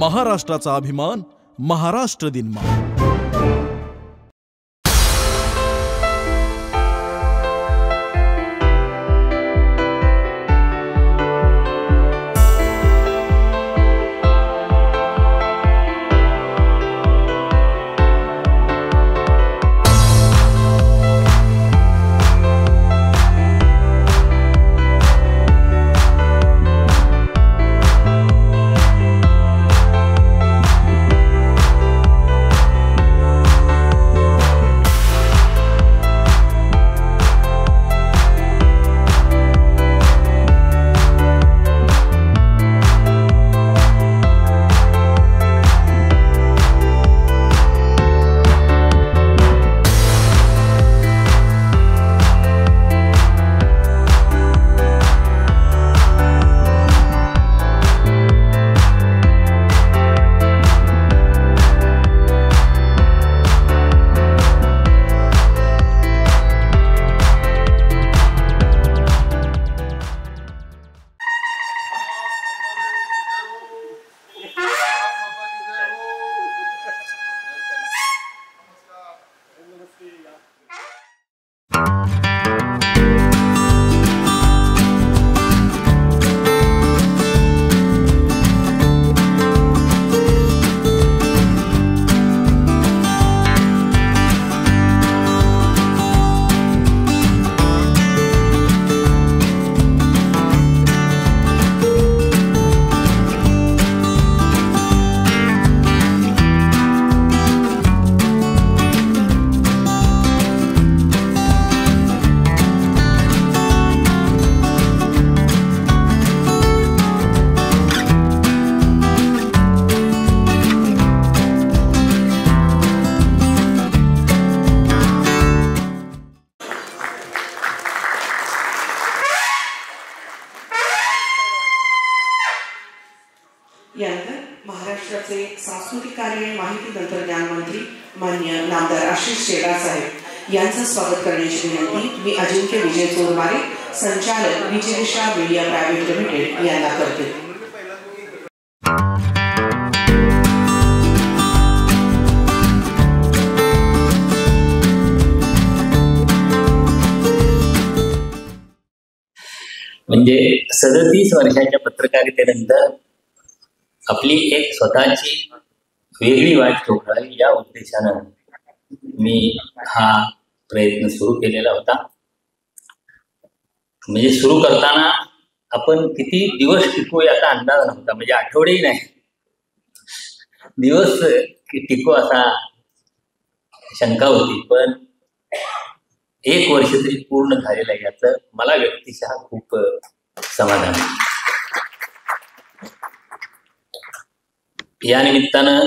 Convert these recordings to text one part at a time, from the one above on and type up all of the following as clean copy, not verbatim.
महाराष्ट्राचा अभिमान, महाराष्ट्र दिनमा। यानंतर महाराष्ट्राचे सांस्कृतिक कार्य आणि माहिती तंत्रज्ञान मंत्री माननीय नामदार आशिष शेलार साहेब यांचं स्वागत करण्याची विनंती मी अजिंक्य विजय चोरमारे, संचालक विजयदिशा मीडिया प्रायव्हेट लिमिटेड यांना करते। म्हणजे 37 वर्षाच्या पत्रकारितेनंतर आपली एक स्वतःची वेगळी वाट चोखाळावी या उद्देशानं मी हा प्रयत्न सुरू केलेला होता। म्हणजे सुरू करताना आपण किती दिवस टिकू याचा अंदाज नव्हता, म्हणजे आठवडेही नाही, दिवस टिकू असा शंका होती, पण 1 वर्ष तरी पूर्ण झालेलं आहे याचं मला व्यक्तिशः खूप समाधान आहे। या निमित्तानं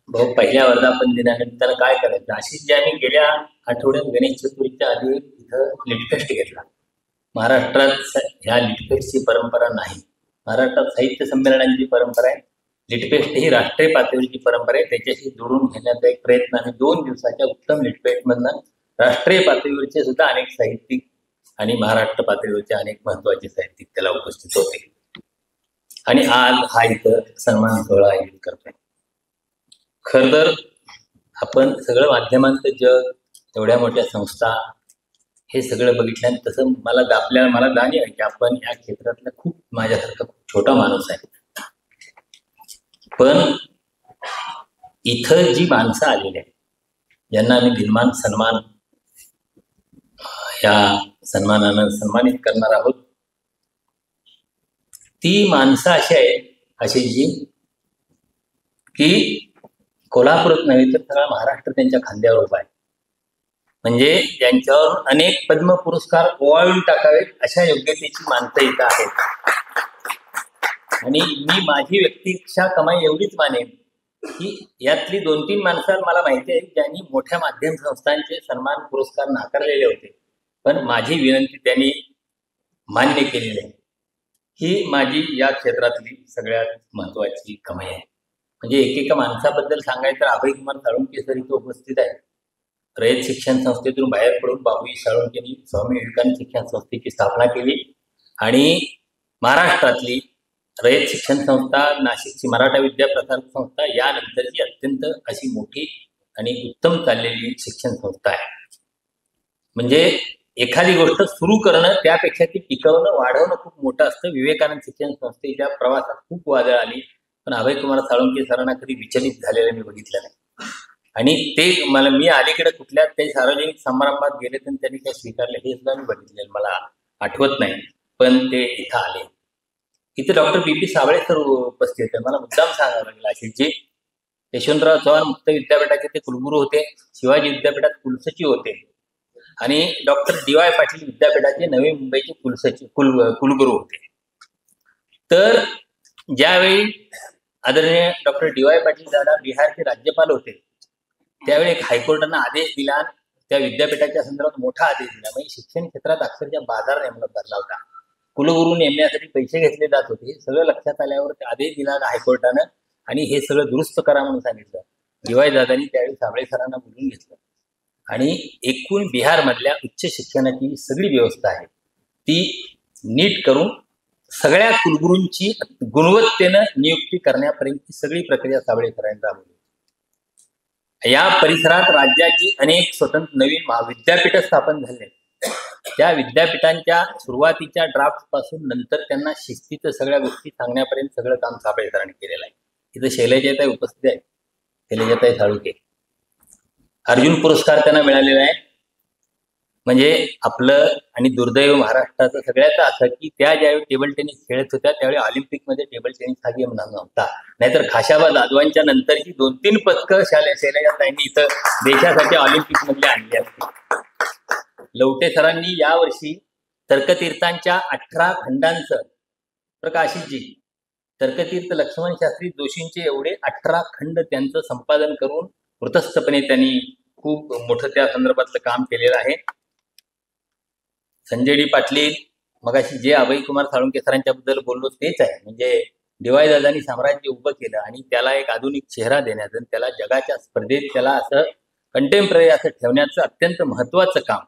पहिल्या वर्धापन दिनानिमित्तानं काय करायचं, अशीच जे आम्ही गेल्या आठवड्यात गणेश चतुर्थीच्या आधी इथं लिटफेस्ट घेतला। महाराष्ट्रात ह्या लिटफेस्टची परंपरा नाही, महाराष्ट्रात साहित्य संमेलनांची परंपरा आहे, लिटफेस्ट ही राष्ट्रीय पातळीची परंपरा आहे, त्याच्याशी जोडून घेण्याचा एक प्रयत्न आम्ही 2 दिवसाच्या उत्तम लिटफेस्टमधनं राष्ट्रीय पातळीवरचे सुद्धा अनेक साहित्यिक आणि महाराष्ट्र पातळीवरचे अनेक महत्वाचे साहित्यिक त्याला उपस्थित होते आणि आज हा इथं सन्मान सोहळा आयोजित करतोय। खरं तर आपण सगळं माध्यमांचं जग, एवढ्या मोठ्या संस्था, हे सगळं बघितल्यानंतर तसं मला जाणीव आहे की आपण या क्षेत्रातला खूप माझ्यासारखा खूप छोटा माणूस आहे, पण इथं जी माणसं आलेली आहेत ज्यांना आम्ही दिनमान सन्मान या सन्मानानं सन्मानित करणार आहोत, ती माणसं अशी आहेत अशी जी की कोल्हापूरच नव्हे तर सगळा महाराष्ट्र त्यांच्या खांद्यावर उभा आहे। म्हणजे ज्यांच्यावर अनेक पद्म पुरस्कार ओवाळून टाकावेत अशा योग्यतेची माणसं इथं आहेत। आणि मी माझी व्यक्तिशः कमाई एवढीच मानेन की यातली 2-3 माणसं मला माहिती आहे ज्यांनी मोठ्या माध्यम संस्थांचे सन्मान पुरस्कार नाकारलेले होते, पण माझी विनंती त्यांनी मान्य केलेली आहे। ही माझी या क्षेत्रातली सगळ्यात महत्वाची कमाई आहे। म्हणजे एकेका माणसाबद्दल सांगायचं तर अभय कुमार साळुंके सर इथं उपस्थित आहे। रयत शिक्षण संस्थेतून बाहेर पडून बाबूजी साळुंकेंनी स्वामी विवेकानंद शिक्षण संस्थेची स्थापना केली आणि महाराष्ट्रातली रयत शिक्षण संस्था, नाशिकची मराठा विद्या प्रसारक संस्था यानंतरची अत्यंत अशी मोठी आणि उत्तम चाललेली शिक्षण संस्था आहे. म्हणजे एखादी गोष्ट सुरू करणं त्यापेक्षा ती टिकवणं वाढवणं खूप मोठं असतं. विवेकानंद शिक्षण संस्थेच्या प्रवासात खूप वादळ आली, पण अभयकुमार साळुंखे सरांना कधी विचलित झालेलं मी बघितलं नाही. आणि ते मी अलीकडे कुठल्या काही सार्वजनिक समारंभात गेले तर त्यांनी काय स्वीकारले हे सुद्धा मी बघितलेलं मला आठवत नाही, पण ते इथं आले. इथे डॉक्टर बी साबळे सर उपस्थित होते. मला मुद्दाम सांगावं लागेल अशीची यशवंतराव चव्हाण मुक्त विद्यापीठाचे ते कुलगुरू होते, शिवाजी विद्यापीठात कुलसचिव होते आणि डॉक्टर डी.वाय. पाटील विद्यापीठाचे नवी मुंबईचे कुलगुरू होते. तर ज्यावेळी आदरणीय डॉक्टर डी.वाय. पाटील दादा बिहारचे राज्यपाल होते त्यावेळी एक हायकोर्टानं आदेश दिला, त्या विद्यापीठाच्या संदर्भात मोठा आदेश दिला. म्हणजे शिक्षण क्षेत्रात अक्षरशः बाजार नेमला भरला होता. कुलगुरू नेमण्यासाठी पैसे घेतले जात होते. हे सगळं लक्षात आल्यावर आदेश दिला हायकोर्टानं आणि हे सगळं दुरुस्त करा म्हणून सांगितलं. डी.वाय. दादांनी त्यावेळी साबळे सरांना बोलून घेतलं आणि एकूण बिहारमधल्या उच्च शिक्षणाची सगळी व्यवस्था आहे ती नीट करून सगळ्या कुलगुरूंची गुणवत्तेनं नियुक्ती करण्यापर्यंतची सगळी प्रक्रिया साबळे सरांनी राबवली. या परिसरात राज्याची अनेक स्वतंत्र नवीन महाविद्यापीठं स्थापन झाले. त्या विद्यापीठांच्या सुरुवातीच्या ड्राफ्ट पासून नंतर त्यांना शिस्तीचं सगळ्या गोष्टी सांगण्यापर्यंत सगळं काम साबळे सरांनी केलेलं आहे. इथं शैलजाताई उपस्थित आहे, शैलजाताई साळुंखे. अर्जुन पुरस्कार त्यांना मिळालेला आहे. म्हणजे आपलं आणि दुर्दैव महाराष्ट्राचं सगळ्याचं असं की त्या ज्यावेळी टेबल टेनिस खेळत होत्या त्यावेळी ऑलिम्पिकमध्ये टेबल टेनिस हा गेम नव्हता. नाहीतर खाशाबा जाधवांच्या नंतरची 2-3 पदकं शैलजाताईंनी इथं देशासाठी ऑलिम्पिक मधले आणली असते. लवटे सरांनी यावर्षी तर्कतीर्थांच्या 18 खंडांचं प्रकाशितजी तर्कतीर्थ लक्ष्मण शास्त्री जोशींचे एवढे 18 खंड त्यांचं संपादन करून वृतस्थपणे त्यांनी खूप मोठं त्या संदर्भातलं काम केलेलं आहे. संजय डी पाटील मगाशी जे अभयकुमार साळुंखे सरांच्या बद्दल बोललो तेच आहे. म्हणजे डी.वाय. दादांनी साम्राज्य उभं केलं आणि त्याला एक आधुनिक चेहरा देण्याचं, त्याला जगाच्या स्पर्धेत त्याला असं कंटेम्पररी असं ठेवण्याचं अत्यंत महत्वाचं काम,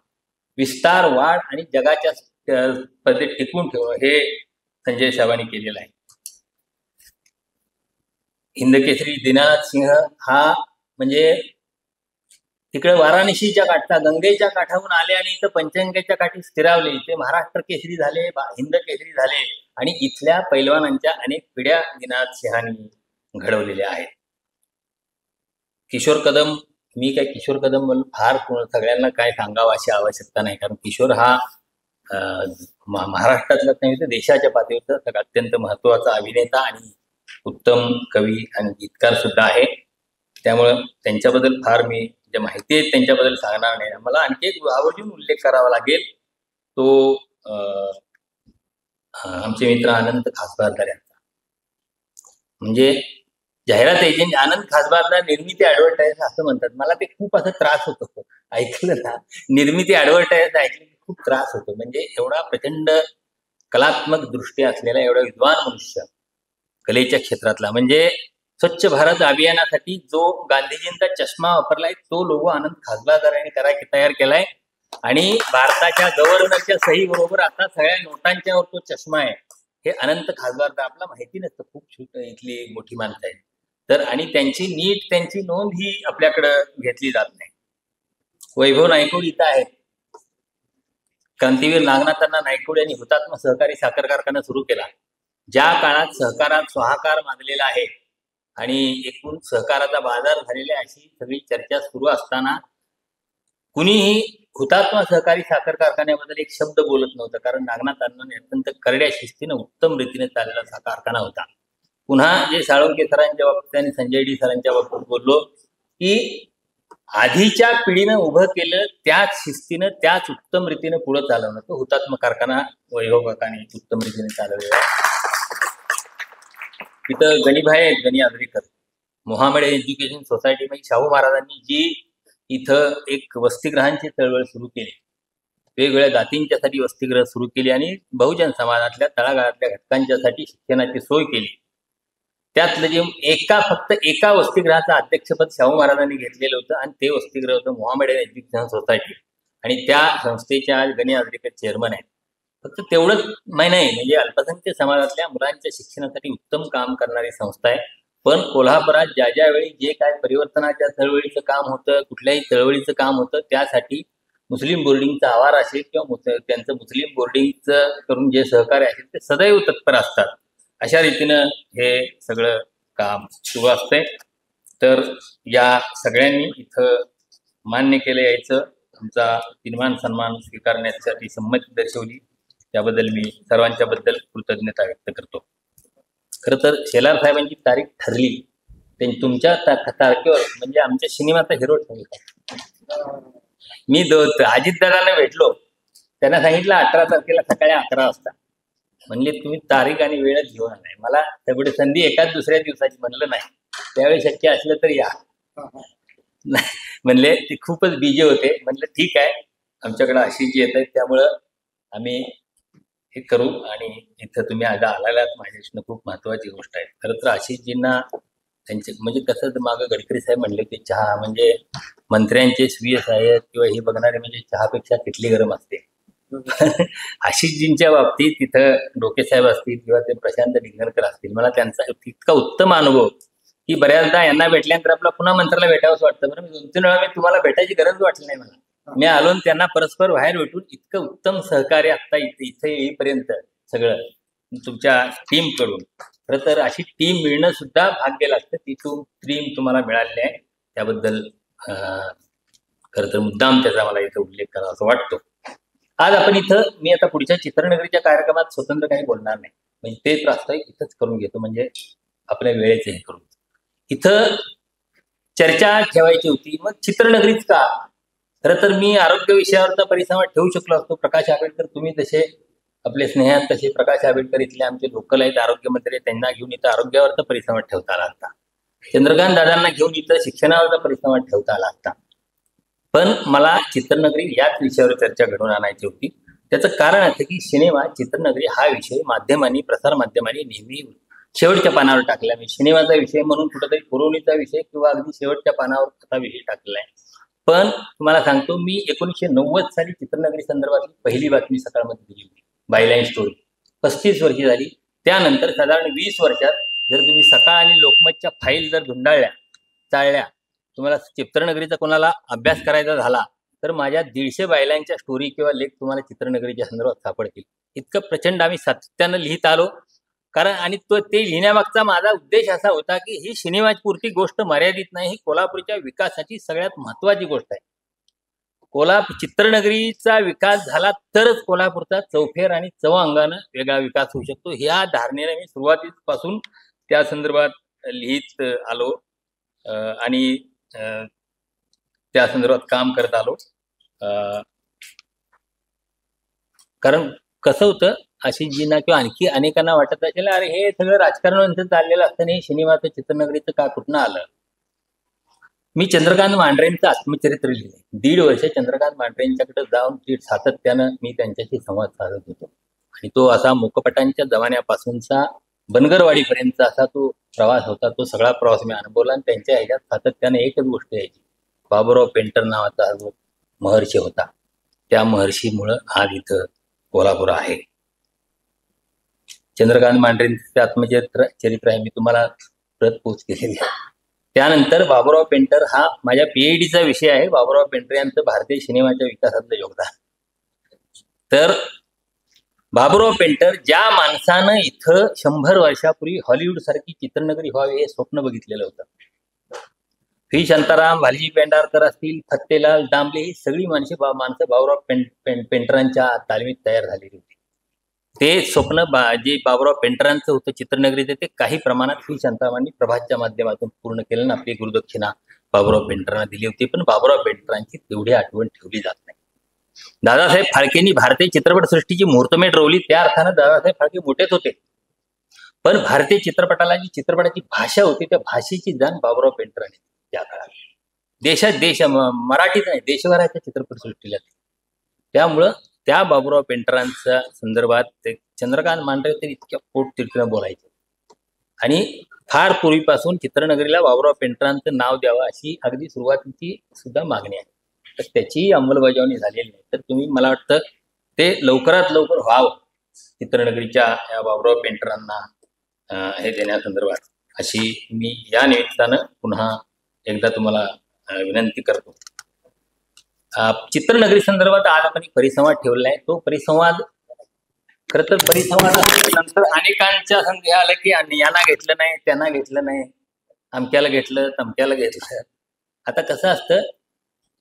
विस्तार वाढ आणि जगाच्या स्पर्धेत टिकून ठेवणं हे संजय साहेबांनी केलेलं आहे. हिंदकेसरी दीनानाथ सिंह हा म्हणजे तिकडे वाराणसीच्या काठचा गंगेच्या काठावरून आले आणि इथं पंचगंगेच्या काठी स्थिरावले. ते महाराष्ट्र केसरी झाले, हिंद केसरी झाले आणि इथल्या पैलवानांच्या अनेक पिढ्या दीनानाथ सिंहांनी घडवलेल्या आहेत. किशोर कदम, मी काय किशोर कदम म्हणून फार सगळ्यांना काय सांगावं अशी आवश्यकता नाही, कारण किशोर हा महाराष्ट्रातलाच नाही तर देशाच्या पातळीवर अत्यंत महत्वाचा अभिनेता आणि उत्तम कवी आणि गीतकार सुद्धा आहे. त्यामुळं त्यांच्याबद्दल फार मी ज्या माहिती आहे त्यांच्याबद्दल सांगणार नाही. मला आणखी एक आवर्जून उल्लेख करावा लागेल तो आमचे मित्र आनंद खासबारदार यांचा. म्हणजे जाहिरात एजंट आनंद खासबारदार निर्मिती ऍडव्हर्टाईज असं म्हणतात. मला ते खूप असं त्रास होतो ऐकलं ना, निर्मिती ऍडव्हर्टाईज ऐकलं की खूप त्रास होतो. म्हणजे एवढा प्रचंड कलात्मक दृष्टी असलेला एवढा विद्वान मनुष्य कलेच्या क्षेत्रातला, म्हणजे स्वच्छ भारत अभियानासाठी जो गांधीजींचा चष्मा वापरलाय तो लोगो आनंद खासबारदारांनी तयार केलाय आणि भारताच्या गव्हर्नरच्या सही बरोबर आता सगळ्या नोटांच्यावर तो चष्मा आहे. हे अनंत खासबारदार आपला माहिती नसतं, खूप इथली मोठी माणसं आहेत. तर आणि त्यांची नोंद ही आपल्याकडं घेतली जात नाही. वैभव नायकोड इथं आहेत. क्रांतीवीर नागनाथांना नायकोड यांनी हुतात्मा सहकारी साखर कारखाना सुरू केला. ज्या काळात सहकारात स्वाहाकार मागलेला आहे आणि एकूण सहकाराचा बाजार झालेला अशी सगळी चर्चा सुरू असताना कुणीही हुतात्मा सहकारी साखर कारखान्याबद्दल एक शब्द बोलत नव्हतं, कारण नागनाथ अण्णांनी अत्यंत करड्या शिस्तीनं उत्तम रीतीने चाललेला कारखाना होता. पुन्हा जे साळुंखे सरांच्या बाबतीत आणि संजय डी सरांच्या बाबतीत बोललो की आधीच्या पिढीनं उभं केलं त्याच शिस्तीनं त्याच उत्तम रीतीने पुढे चालवणं, तो हुतात्मा कारखाना वैभव काकांनी उत्तम रीतीने चालवलेला. तिथं गणिभाई आहेत, गणी आगरीकर, मोहामेड एज्युकेशन सोसायटी मध्ये शाहू महाराजांनी जी इथं एक वसतिगृहांची चळवळ सुरू केली, वेगवेगळ्या जातींच्यासाठी वसतिगृह सुरू केली आणि बहुजन समाजातल्या तळागाळातल्या घटकांच्यासाठी शिक्षणाची सोय केली. त्यातलं जे फक्त एका वसतिगृहाचं अध्यक्षपद शाहू महाराजांनी घेतलेलं होतं आणि ते वसतिगृह होतं मोहामेड एज्युकेशन सोसायटी आणि त्या संस्थेच्या गणी आगरीकर चेअरमन आहेत. फक्त तेवढंच नाही, म्हणजे अल्पसंख्याक समाजातल्या मुलांच्या शिक्षणासाठी उत्तम काम करणारी संस्था आहे. पण कोल्हापुरात ज्या ज्या वेळी जे काय परिवर्तनाच्या चळवळीचं काम होतं, कुठल्याही चळवळीचं काम होतं, त्यासाठी मुस्लिम बोर्डिंगचा आवार असेल किंवा त्यांचं मुस्लिम बोर्डिंगचं करून जे सहकार्य असेल ते सदैव तत्पर असतात. अशा रीतीनं हे सगळं काम सुरू असतंय. तर या सगळ्यांनी इथं मान्य केलं यायचं, आमचा दिनमान सन्मान स्वीकारण्यासाठी संमती दर्शवली, त्याबद्दल मी सर्वांच्या बद्दल कृतज्ञता व्यक्त करतो. खरं तर शेलार साहेबांची तारीख ठरली, तुमच्या तारखेवर म्हणजे आमच्या सिनेमाचा हिरो ठरला. मी अजितदादांना भेटलो, त्यांना सांगितलं 18 तारखेला सकाळी 11 वाजता. म्हणले तुम्ही तारीख आणि वेळच घेऊन आलाय. मला तेवढी संधी एकाच दुसऱ्या दिवसाची म्हणलं नाही, त्यावेळी शक्य असलं तर या. म्हणले ते खूपच बिजी होते. म्हणलं ठीक आहे, आमच्याकडे आशिषजी येत आहेत त्यामुळं आम्ही हे करू. आणि इथं तुम्ही आज आलात माझ्याशी खूप महत्वाची गोष्ट आहे. खरं तर आशिषजींना त्यांचे म्हणजे कसं मागं गडकरी साहेब म्हणले की चहा म्हणजे मंत्र्यांचे स्वीय सहाय्यक किंवा हे बघणारे म्हणजे चहापेक्षा किटली गरम असते. आशिषजींच्या बाबतीत तिथं डोके साहेब असतील किंवा ते प्रशांत डिंगरकर असतील, मला त्यांचा इतका उत्तम अनुभव की बऱ्याचदा यांना भेटल्यानंतर आपला पुन्हा मंत्र्याला भेटावंच वाटतं. बरं, मी 2-3 वेळा मी तुम्हाला भेटायची गरज वाटली नाही मला. मी आलो त्यांना परस्पर बाहेर भेटून इतकं उत्तम सहकार्य आता इथे येईपर्यंत सगळं तुमच्या टीम कडून. खरं तर अशी टीम मिळणं सुद्धा भाग्य लागतं. ती टीम तुम्हाला मिळाली आहे, त्याबद्दल खरं तर मुद्दाम त्याचा मला इथं उल्लेख करावा असं वाटतो. आज आपण इथं मी आता पुढच्या चित्रनगरीच्या कार्यक्रमात स्वतंत्र काही बोलणार नाही, म्हणजे ते प्रास्ताविक इथंच करून घेतो, म्हणजे आपल्या वेळेचे हे करून. इथं चर्चा ठेवायची होती, मग चित्रनगरीच का? खरं तर मी आरोग्य विषयावरचा परिसंवाद ठेवू शकलो असतो. प्रकाश आंबेडकर, तुम्ही जसे आपले स्नेहात तसे प्रकाश आंबेडकर इथले आमचे लोकल आहेत आरोग्यमंत्री, त्यांना घेऊन इथं आरोग्यावरचा परिसंवाद ठेवता आला असता. चंद्रकांत दादांना घेऊन इथं शिक्षणावरचा परिसंवाद ठेवता आला असता. पण मला चित्रनगरी याच विषयावर चर्चा घडवून आणायची होती. त्याचं कारण असं की सिनेमा चित्रनगरी हा विषय माध्यमांनी, प्रसार माध्यमांनी नेहमी शेवटच्या पानावर टाकला. मी सिनेमाचा विषय म्हणून कुठेतरी पुरवणीचा विषय किंवा अगदी शेवटच्या पानावर हा विषय टाकलाय. पण तुम्हाला सांगतो, मी 1990 साली चित्रनगरी संदर्भातली पहिली बातमी सकाळमध्ये दिली होती, बायलाईन स्टोरी. 35 वर्षी झाली. त्यानंतर साधारण 20 वर्षात जर तुम्ही सकाळ आणि लोकमतच्या फाईल जर धुंडाळल्या, चाळल्या, तुम्हाला चित्रनगरीचा कोणाला अभ्यास करायचा झाला तर माझ्या 150 बायलांच्या स्टोरी किंवा लेख तुम्हाला चित्रनगरीच्या संदर्भात सापडतील. इतकं प्रचंड आम्ही सातत्यानं लिहित आलो. कारण आणि ते लिहिण्यामागचा माझा उद्देश असा होता की ही सिनेमापुरती गोष्ट मर्यादित नाही, ही कोल्हापूरच्या विकासाची सगळ्यात महत्वाची गोष्ट आहे. चित्रनगरीचा विकास झाला तरच कोल्हापूरचा चौफेर आणि चौअंगानं वेगळा विकास होऊ शकतो. ह्या धारणेने मी सुरुवातीपासून त्या संदर्भात लिहित आलो आणि त्या संदर्भात काम करत आलो. कारण कसं होतं, आशिषजींना किंवा आणखी अनेकांना वाटत असेल अरे हे सगळं राजकारण चाललेलं असताना हे सिनेमाचं चित्रनगरीचं का कुठनं आलं. मी चंद्रकांत मांढरेंचं आत्मचरित्र लिहिले. 1.5 वर्ष चंद्रकांत मांढरेंच्याकडे जाऊन सातत्यानं मी त्यांच्याशी संवाद साधत होतो. आणि तो असा मुकपटांच्या जमान्यापासूनचा बनगरवाडीपर्यंत असा तो प्रवास होता. तो सगळा प्रवास मी अनुभवला. आणि त्यांच्या ह्याच्यात सातत्याने एकच गोष्ट यायची, बाबूराव पेंटर नावाचा जो महर्षी होता, त्या महर्षीमुळं आज इथं कोल्हापूर आहे. चंद्रकांत मांढरेंचं आत्मचरित्र आहे, मी तुम्हाला प्रत पोच केलेली आहे. त्यानंतर बाबूराव पेंटर हा माझ्या PhDचा विषय आहे. बाबूराव पेंटर यांचं भारतीय सिनेमाच्या विकासातलं योगदान. तर बाबूराव पेंटर ज्या माणसानं इथं 100 वर्षापूर्वी हॉलिवूड सारखी चित्रनगरी व्हावी हे स्वप्न बघितलेलं होतं. व्ही शांताराम, भालजी पेंढारकर असतील, फत्तेलाल दामले, ही सगळी माणसं बाबूराव पेंटरांच्या तालमीत तयार झालेली होती. ते स्वप्न जे बाबूराव पेंटरांचं होतं चित्रनगरीचं, ते काही प्रमाणात व्ही शांतारामांनी प्रभातच्या माध्यमातून पूर्ण केलं ना. आपली गुरुदक्षिणा बाबूराव पेंटरांना दिली होती. पण बाबूराव पेंटरांची तेवढी आठवण ठेवली जात नाही. दादासाहेब फाळकेंनी भारतीय चित्रपटसृष्टीची मुहूर्तमेढ रोवली. त्या अर्थानं दादासाहेब फाळके मोठेच होते. पण भारतीय चित्रपटाला जी चित्रपटाची भाषा होती, त्या भाषेची जाण बाबूराव पेंटरांनी त्या काळात मराठीच नाही, देशभराच्या चित्रपटसृष्टीला. त्यामुळं त्या बाबूराव पेंटरांच्या संदर्भात ते चंद्रकांत मांढरे तर इतक्या पोटतिडकीनं बोलायचे. आणि फार पूर्वीपासून चित्रनगरीला बाबूराव पेंटरांचं नाव द्यावं अशी अगदी सुरुवातीची सुद्धा मागणी आहे. तर त्याची अंमलबजावणी झालेली नाही. तर तुम्ही मला वाटतं ते लवकरात लवकर व्हावं चित्रनगरीच्या या बाबुराव पेंटरांना हे देण्यासंदर्भात अशी मी या निमित्तानं पुन्हा एकदा तुम्हाला विनंती करतो. चित्रनगरी संदर्भात आज आपण एक परिसंवाद ठेवलेला आहे. तो परिसंवाद खरं तर परिसंवादानंतर अनेकांच्या संधी आलं की यांना घेतलं नाही, त्यांना घेतलं नाही, अमक्याला घेतलं, तमक्याला घेतलं. आता कसं असतं,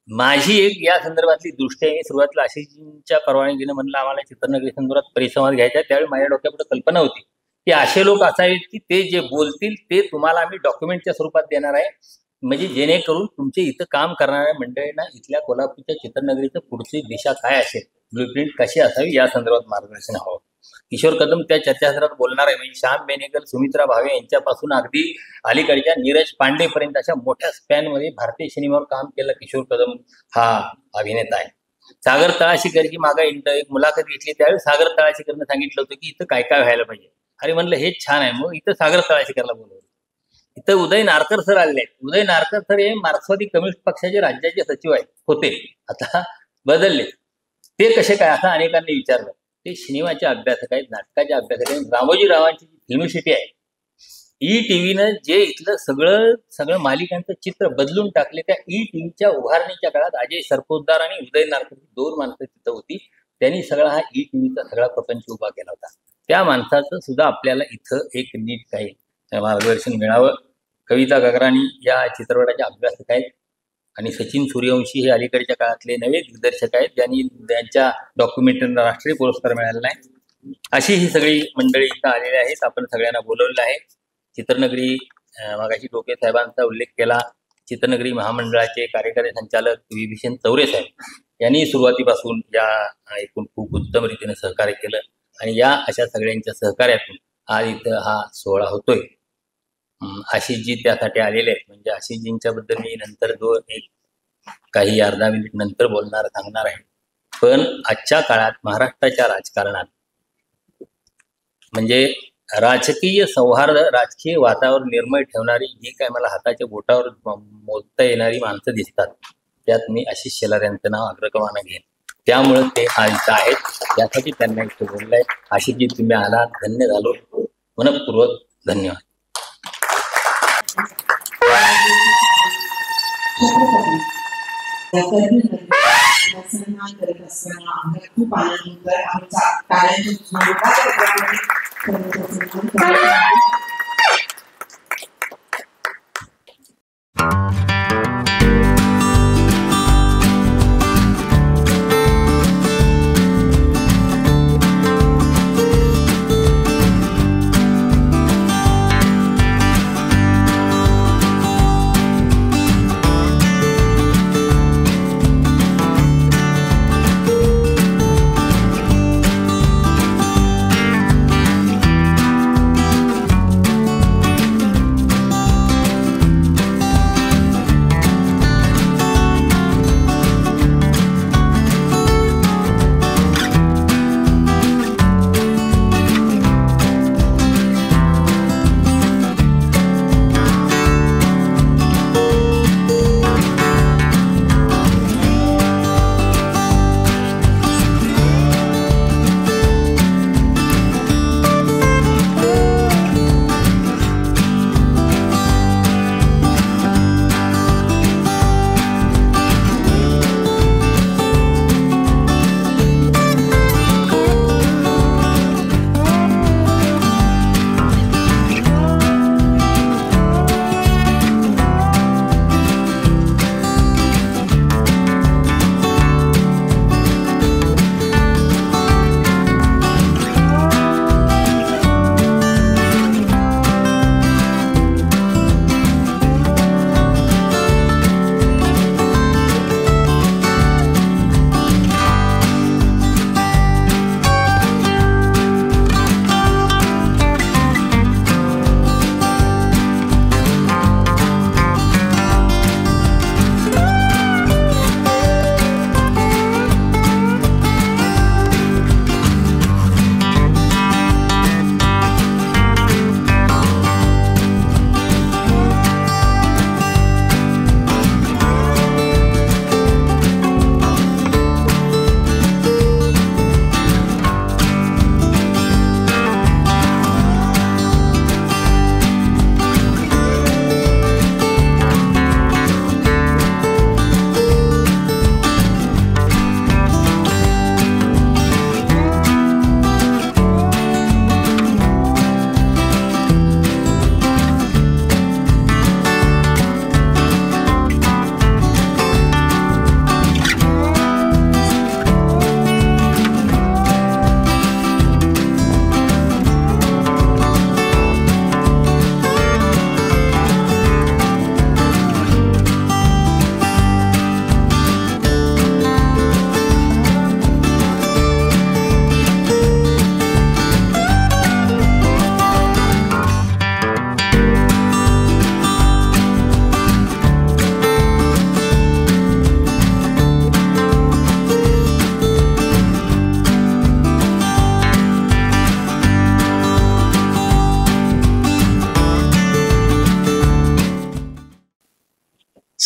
माझी एक या संदर्भातली दृष्टी आहे. सुरुवातीला आशिषजींच्या परवानगीनं म्हणलं आम्हाला चित्रनगरी संदर्भात परिसंवाद घ्यायचा. त्यावेळी माझ्या डोक्यापुढे कल्पना होती की असे लोक असावेत की ते जे बोलतील ते तुम्हाला आम्ही डॉक्युमेंटच्या स्वरूपात देणार आहे, म्हणजे जेणेकरून तुमचे इथं काम करणाऱ्या मंडळींना इथल्या कोल्हापूरच्या चित्रनगरीचं पुढची दिशा काय असेल, ब्लूप्रिंट कशी असावी या संदर्भात मार्गदर्शन हवं. किशोर कदम त्या चर्चासत्रात बोलणार आहे. म्हणजे श्याम बेनेगल, सुमित्रा भावे यांच्यापासून अगदी अलीकडच्या नीरज पांडेपर्यंत अशा मोठ्या स्पॅनमध्ये भारतीय सिनेमावर काम केलं किशोर कदम हा अभिनेता आहे. सागर तळाशीकरची मागे एक मुलाखत घेतली. त्यावेळी सागर तळाशीकरनं सांगितलं होतं की इथं काय काय व्हायला पाहिजे. अरे म्हणलं हे छान आहे. मग इथं सागर तळाशीकरला बोलवलं. इथं उदय नारकर सर आलेले आहेत. उदय नारकर सर हे मार्क्सवादी कम्युनिस्ट पक्षाचे राज्याचे सचिव आहेत होते, आता बदलले. ते कसे काय असं अनेकांनी विचारलं. ते सिनेमाचे अभ्यासक आहेत, नाटकाचे अभ्यासक आहेत. रामोजीरावांची जी फिल्म सिटी आहे, ETVनं जे इथलं सगळं मालिकांचं चित्र बदलून टाकले. त्या ETVच्या उभारणीच्या काळात अजय सरपोतदार आणि उदय नारकर 2 माणसं तिथं होती. त्यांनी सगळा हा ETVचा सगळा प्रपंच उभा केला होता. त्या माणसाचं सुद्धा आपल्याला इथं एक नीट काही मार्गदर्शन मिळावं. कविता गगराणी या चित्रपटाचे अभ्यासक आहेत आणि सचिन सूर्यवंशी हे अलीकडच्या काळातले नवे दिग्दर्शक आहेत, ज्यांनी त्यांच्या डॉक्युमेंटरीला राष्ट्रीय पुरस्कार मिळालेला आहे. अशी ही सगळी मंडळी इथं आलेली आहेत. आपण सगळ्यांना बोलवलेलं आहे. चित्रनगरी मागाशी डोके साहेबांचा उल्लेख केला. चित्रनगरी महामंडळाचे कार्यकारी संचालक विभीषण चौरे साहेब यांनी सुरुवातीपासून या एकूण खूप उत्तम रीतीने सहकार्य केलं आणि या अशा सगळ्यांच्या सहकार्यातून आज इथं हा सोहळा होतोय. आशिषजी त्यासाठी आलेले आहेत. म्हणजे आशिषजींच्या बद्दल मी नंतर काही अर्धा मिनिट नंतर सांगणार आहे. पण आजच्या काळात महाराष्ट्राच्या राजकारणात म्हणजे राजकीय सौहार्द, राजकीय वातावरण निर्मळ ठेवणारी जी काय मला हाताच्या बोटावर मोजता येणारी माणसं दिसतात, त्यात मी आशिष शेलार यांचं नाव अग्रक्रमानं घेईन. त्यामुळे ते आज इथं आहेत. त्यासाठी त्यांना इथं बोललंय. आशिषजी तुम्ही आलात, धन्य झालो. मनपूर्वक धन्यवाद. सन्मान करत असताना आम्हाला खूप आनंद होतोय. आमचा टाळ्यांच्या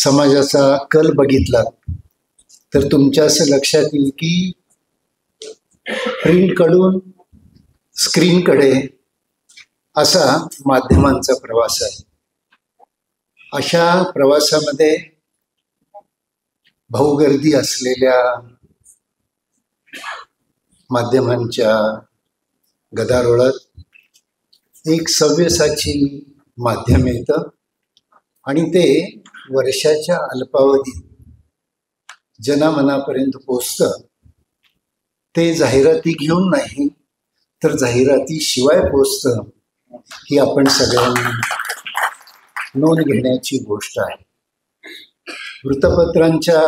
समाजाचा कल बघितला तर तुमच्या असं लक्षात येईल की प्रिंटकडून स्क्रीनकडे असा माध्यमांचा प्रवास आहे. अशा प्रवासामध्ये भाऊगर्दी असलेल्या माध्यमांच्या गदारोळात एक सव्यसाची माध्यम येतं आणि ते वर्षाच्या अल्पावधीत जनामनापर्यंत पोचतं. ते जाहिराती घेऊन नाही तर जाहिरातीशिवाय पोचतं. ही आपण सगळ्यांनी नोंद घेण्याची गोष्ट आहे. वृत्तपत्रांच्या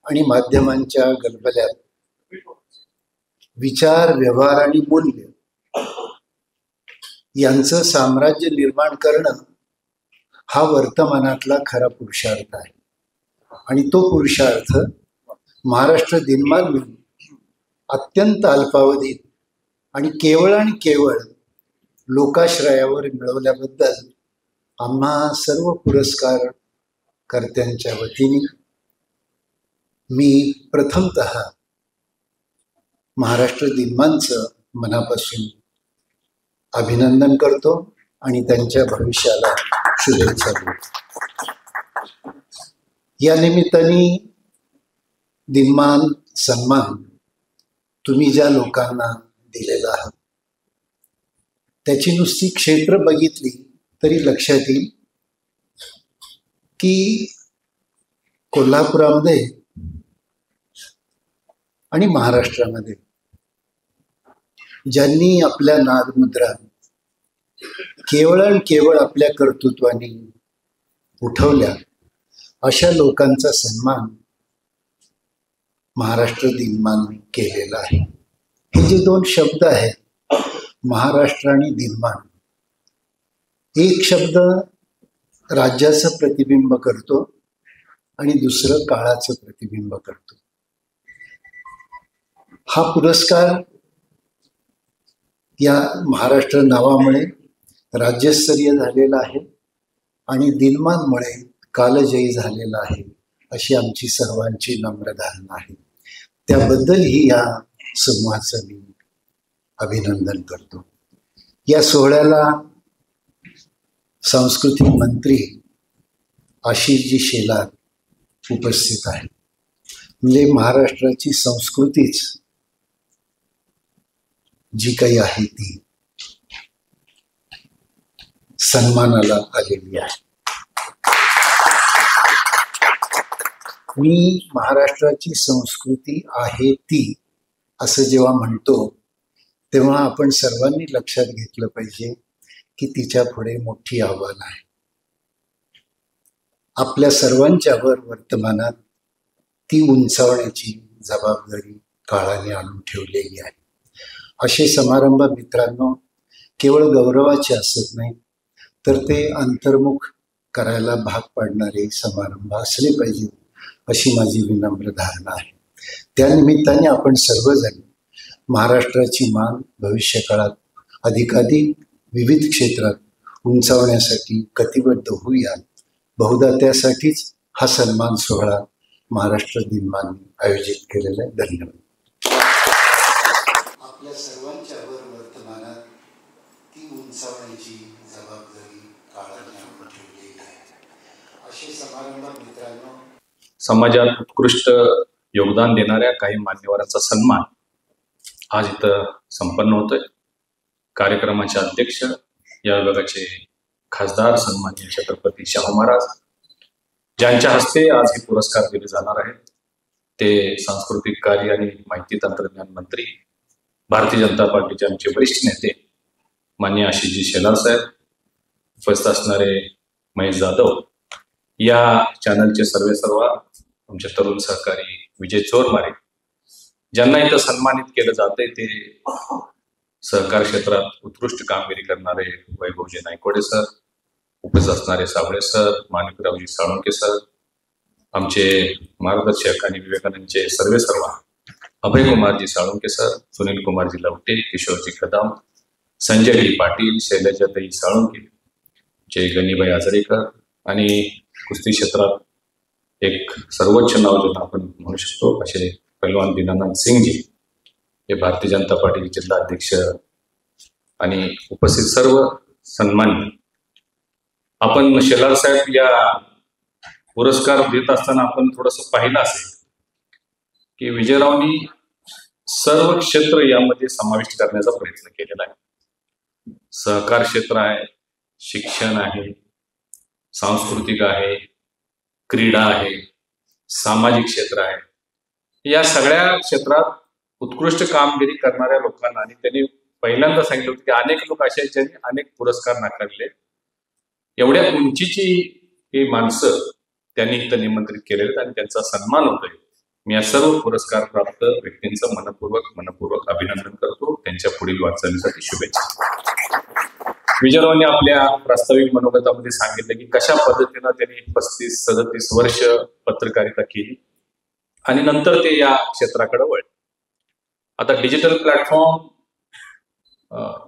आणि माध्यमांच्या गलबल्यात विचार, व्यवहार आणि मूल्य यांचं साम्राज्य निर्माण करणं हा वर्तमानातला खरा पुरुषार्थ आहे. आणि तो पुरुषार्थ महाराष्ट्र दिनमान म्हणून अत्यंत अल्पावधीत आणि केवळ लोकाश्रयावर मिळवल्याबद्दल आम्हा सर्व पुरस्कार कर्त्यांच्या वतीने मी प्रथमतः महाराष्ट्र दिनमानचं मनापासून अभिनंदन करतो आणि त्यांच्या भविष्याला शुभेच्छा देतो. या निमित्ताने दिनमान सन्मान तुम्ही ज्या लोकांना दिलेला आहात त्याची नुसती क्षेत्र बघितली तरी लक्षात येईल की कोल्हापुरामध्ये आणि महाराष्ट्रामध्ये ज्यांनी आपल्या नादमुद्रा केवळ आपल्या कर्तृत्वाने उठवल्या अशा लोकांचा सन्मान महाराष्ट्र दिनमान केलेला आहे. हे जे दोन शब्द आहेत महाराष्ट्र आणि दिनमान, एक शब्द राज्याचं प्रतिबिंब करतो आणि दुसरं काळाचं प्रतिबिंब करतो. हा पुरस्कार या महाराष्ट्र नावामुळे राज्यस्तरीय झालेला आहे आणि दिनमानमुळे कालजयी झालेला आहे अशी आमची सर्वांची नम्र धारणा आहे. त्याबद्दलही या समूहाचं मी अभिनंदन करतो. या सोहळ्याला सांस्कृतिक मंत्री आशिषजी शेलार उपस्थित आहेत. म्हणजे महाराष्ट्राची संस्कृतीच जी काही आहे ती सन्मानाला आलेली आहे. मी महाराष्ट्राची संस्कृती आहे ती असं जेव्हा म्हणतो तेव्हा आपण सर्वांनी लक्षात घेतलं पाहिजे की तिच्या पुढे मोठी आव्हान आहे. आपल्या सर्वांच्यावर वर्तमानात ती उंचावण्याची जबाबदारी काळाने आणून ठेवलेली आहे. असे समारंभ मित्रांनो केवळ गौरवाचे असत नाही तर ते अंतर्मुख करायला भाग पाडणारे समारंभ असले पाहिजेत अशी माझी विनम्र धारणा आहे. त्यानिमित्ताने आपण सर्वजण महाराष्ट्राची मान भविष्यकाळात अधिकाधिक विविध क्षेत्रात उंचावण्यासाठी कटिबद्ध होऊया. बहुधा त्यासाठीच हा सन्मान सोहळा महाराष्ट्र दिनमानने आयोजित केलेला आहे. धन्यवाद. आपल्या सर्वांच्यावर वर्तमानात ती उंचावण्याची जबाबदारी काळाने आपण ठेवलेली आहे. असे समारंभ मित्रांनो समाजात उत्कृष्ट योगदान देणाऱ्या काही मान्यवरांचा सन्मान आज इथं संपन्न होतोय. कार्यक्रमाचे अध्यक्ष या विभागाचे खासदार सन्माननीय छत्रपती शाहू महाराज ज्यांच्या हस्ते आज हे पुरस्कार दिले जाणार आहेत ते सांस्कृतिक कार्य आणि माहिती तंत्रज्ञान मंत्री भारतीय जनता पार्टीचे आमचे वरिष्ठ नेते माननीय आशिषजी शेलार साहेब, उपस्थित असणारे महेश जाधव, या चॅनलचे सर्व आमचे तरुण सहकारी विजय चोरमारे, ज्यांना इथं सन्मानित केलं जाते ते सहकार क्षेत्रात उत्कृष्ट कामगिरी करणारे वैभवजी नायकवडे सर, उपस्थित असणारे साबळे सर, माणिकरावजी साळुंके सर, आमचे मार्गदर्शक आणि विवेकानंदचे सर्व अभय कुमारजी साळुंके सर, सुनील कुमारजी लवटे, किशोरजी कदम, संजय डी पाटील, शैलजाताई साळुंके, जय गणिबाई आजरेकर आणि कुस्ती क्षेत्रात एक सर्वोच्च नाव ज्यांना आपण म्हणू शकतो असे पैलवान दीनानाथ सिंगजी हे भारतीय जनता पार्टीचे जिल्हा अध्यक्ष आणि उपस्थित सर्व सन्मान्य. आपण शेलार साहेब या पुरस्कार देत असताना आपण थोडंसं पाहिलं असेल की विजयरावांनी सर्व क्षेत्र यामध्ये समाविष्ट करण्याचा प्रयत्न केलेला आहे. सहकार क्षेत्र आहे, शिक्षण आहे, सांस्कृतिक आहे, क्रीडा आहे, सामाजिक क्षेत्र आहे. या सगळ्या क्षेत्रात उत्कृष्ट कामगिरी करणाऱ्या लोकांना, आणि त्यांनी पहिल्यांदा सांगितलं होतं की अनेक लोक असे आहेत ज्यांनी अनेक पुरस्कार नाकारले, एवढ्या उंचीची ही माणसं त्यांनी इथं निमंत्रित केलेले आणि त्यांचा सन्मान होतोय. मी या सर्व पुरस्कार प्राप्त व्यक्तींचं मनपूर्वक अभिनंदन करतो. त्यांच्या पुढील वाटचालीसाठी शुभेच्छा. विजयरावांनी आपल्या प्रास्ताविक मनोगतामध्ये सांगितलं की कशा पद्धतीनं त्यांनी 35-37 वर्ष पत्रकारिता केली आणि नंतर ते या क्षेत्राकडे वळले. आता डिजिटल प्लॅटफॉर्म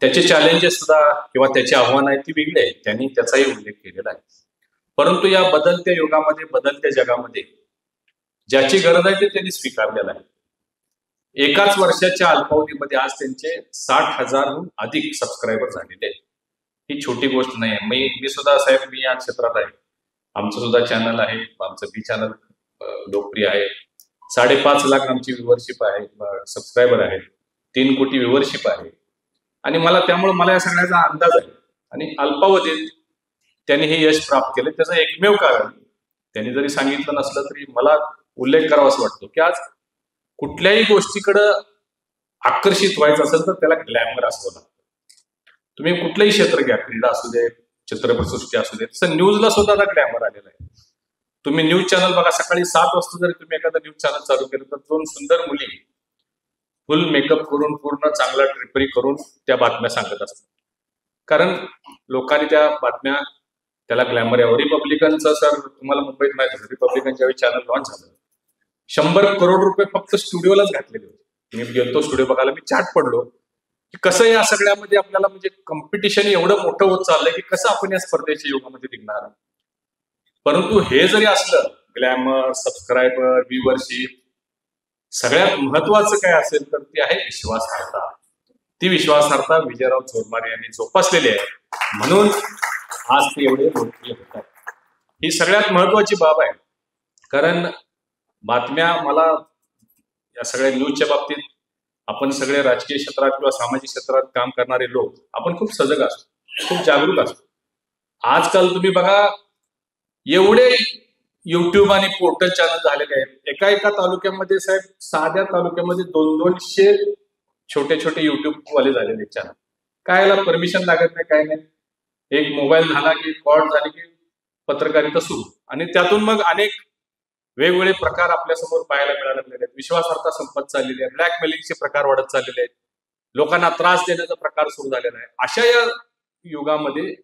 त्याचे चॅलेंजेस सुद्धा किंवा त्याची आव्हानं आहेत ती वेगळी आहेत, त्यांनी त्याचाही उल्लेख केलेला आहे. परंतु या बदलत्या युगामध्ये, बदलत्या जगामध्ये ज्याची गरज आहे ते त्यांनी स्वीकारलेलं आहे. एकाच वर्षाच्या अल्पावधीमध्ये आज त्यांचे 60,000हून अधिक सबस्क्रायबर झालेले आहेत. ही छोटी गोष्ट नाही आहे. मी सुद्धा साहेब, मी या क्षेत्रात आहे, आमचं सुद्धा चॅनल आहे, आमचं बी चॅनल लोकप्रिय आहे. 5.5 लाख आमची व्ह्युअरशिप आहे, सबस्क्रायबर आहे, 3 कोटी व्ह्युअरशिप आहे. आणि त्यामुळे मला या सगळ्याचा अंदाज आहे. आणि अल्पावधीत त्यांनी हे यश प्राप्त केले. त्याचं एकमेव कारण त्यांनी जरी सांगितलं नसलं तरी मला उल्लेख करावा असं वाटतो की आज कुठल्याही गोष्टीकडं आकर्षित व्हायचं असेल तर त्याला ग्लॅमर असावं लागतं. तुम्ही कुठलंही क्षेत्र घ्या, क्रीडा असू दे, चित्रपटसृष्टी असू दे, तसं न्यूजला सुद्धा आता ग्लॅमर आलेला आहे. तुम्ही न्यूज चॅनल बघा, सकाळी 7 वाजता जरी तुम्ही एखादा न्यूज चॅनल चालू केलं तर 2 सुंदर मुली फुल मेकअप करून, पूर्ण चांगला ट्रिपरी करून त्या बातम्या सांगत असतात. कारण लोकांनी त्या बातम्या त्याला ग्लॅमर यावं. रिपब्लिकनचं सर तुम्हाला मुंबईत माहिती आहे, रिपब्लिकन ज्यावेळी चॅनल लॉन्च झालं 100 करोड रुपये फक्त स्टुडिओलाच घातलेले होते. मी गेलतो स्टुडिओ बघायला, मी चाट पडलो की कसं या सगळ्यामध्ये आपल्याला म्हणजे कॉम्पिटिशन एवढं मोठं होत चाललंय की कसं आपण या स्पर्धेच्या युगामध्ये टिकणार. परंतु हे जरी असलं, ग्लॅमर, सबस्क्रायबर, व्ह्युअरशिप, सगळ्यात महत्वाचं काय असेल तर ती आहे विश्वासार्हता. ती विश्वासार्हता विजयराव चोरमारे यांनी जोपासलेली आहे, म्हणून आज ते एवढे लोकप्रिय होतात. ही सगळ्यात महत्वाची बाब आहे. कारण बातम्या, मला या सगळ्या न्यूजच्या बाबतीत आपण सगळे राजकीय क्षेत्रात किंवा सामाजिक क्षेत्रात काम करणारे लोक आपण खूप सजग असतो, खूप जागरूक असतो. आजकाल तुम्ही बघा, एवढे युट्यूब आणि पोर्टल चॅनल झालेले आहेत. एका तालुक्यामध्ये साहेब, साध्या तालुक्यामध्ये 200 छोटे छोटे युट्यूब वाले झालेले चॅनल. काय याला परमिशन लागत नाही, काय नाही. एक मोबाईल झाला की कॉल झाली की पत्रकारिता सुरू, आणि त्यातून मग अनेक वेगवेगळे प्रकार आपल्यासमोर पाहायला मिळायला लागलेले आहेत. विश्वासार्हता संपत चाललेली आहे, ब्लॅकमेलिंगचे प्रकार वाढत चाललेले आहेत, लोकांना त्रास देण्याचा प्रकार सुरू झालेला आहे. अशा या युगामध्ये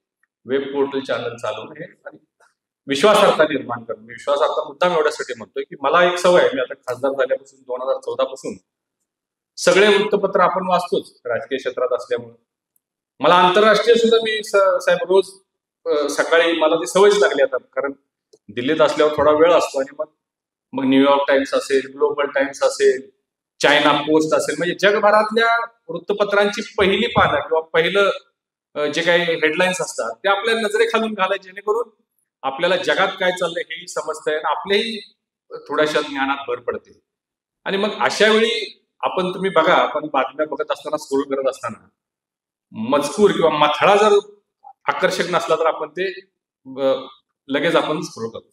वेब पोर्टल चॅनल चालवणं हे आणि विश्वासार्हता निर्माण करणं. मी विश्वासार्हता मुद्दाम एवढ्यासाठी म्हणतोय की मला एक सवय आहे, मी आता खासदार झाल्यापासून 2014 पासून सगळे वृत्तपत्र आपण वाचतोच राजकीय क्षेत्रात असल्यामुळे. मला आंतरराष्ट्रीय सुद्धा मी साहेब रोज सकाळी मला ती सवयच लागली आता, कारण दिल्लीत असल्यावर थोडा वेळ असतो आणि मग न्यूयॉर्क टाइम्स असेल, ग्लोबल टाइम्स असेल, चायना पोस्ट असेल, म्हणजे जगभरातल्या वृत्तपत्रांची पहिली पानं किंवा पहिलं जे काही हेडलाईन्स असतात ते आपल्या नजरेखालून घालायचे, जेणेकरून आपल्याला जगात काय चाललंय हेही समजतंय आणि आपल्याही थोड्याशा ज्ञानात भर पडते. आणि मग अशा वेळी तुम्ही बघा, आपण बातम्या बघत असताना, स्क्रोल करत असताना मजकूर किंवा मथळा जर आकर्षक नसला तर आपण ते लगेच आपण स्क्रोल करतो.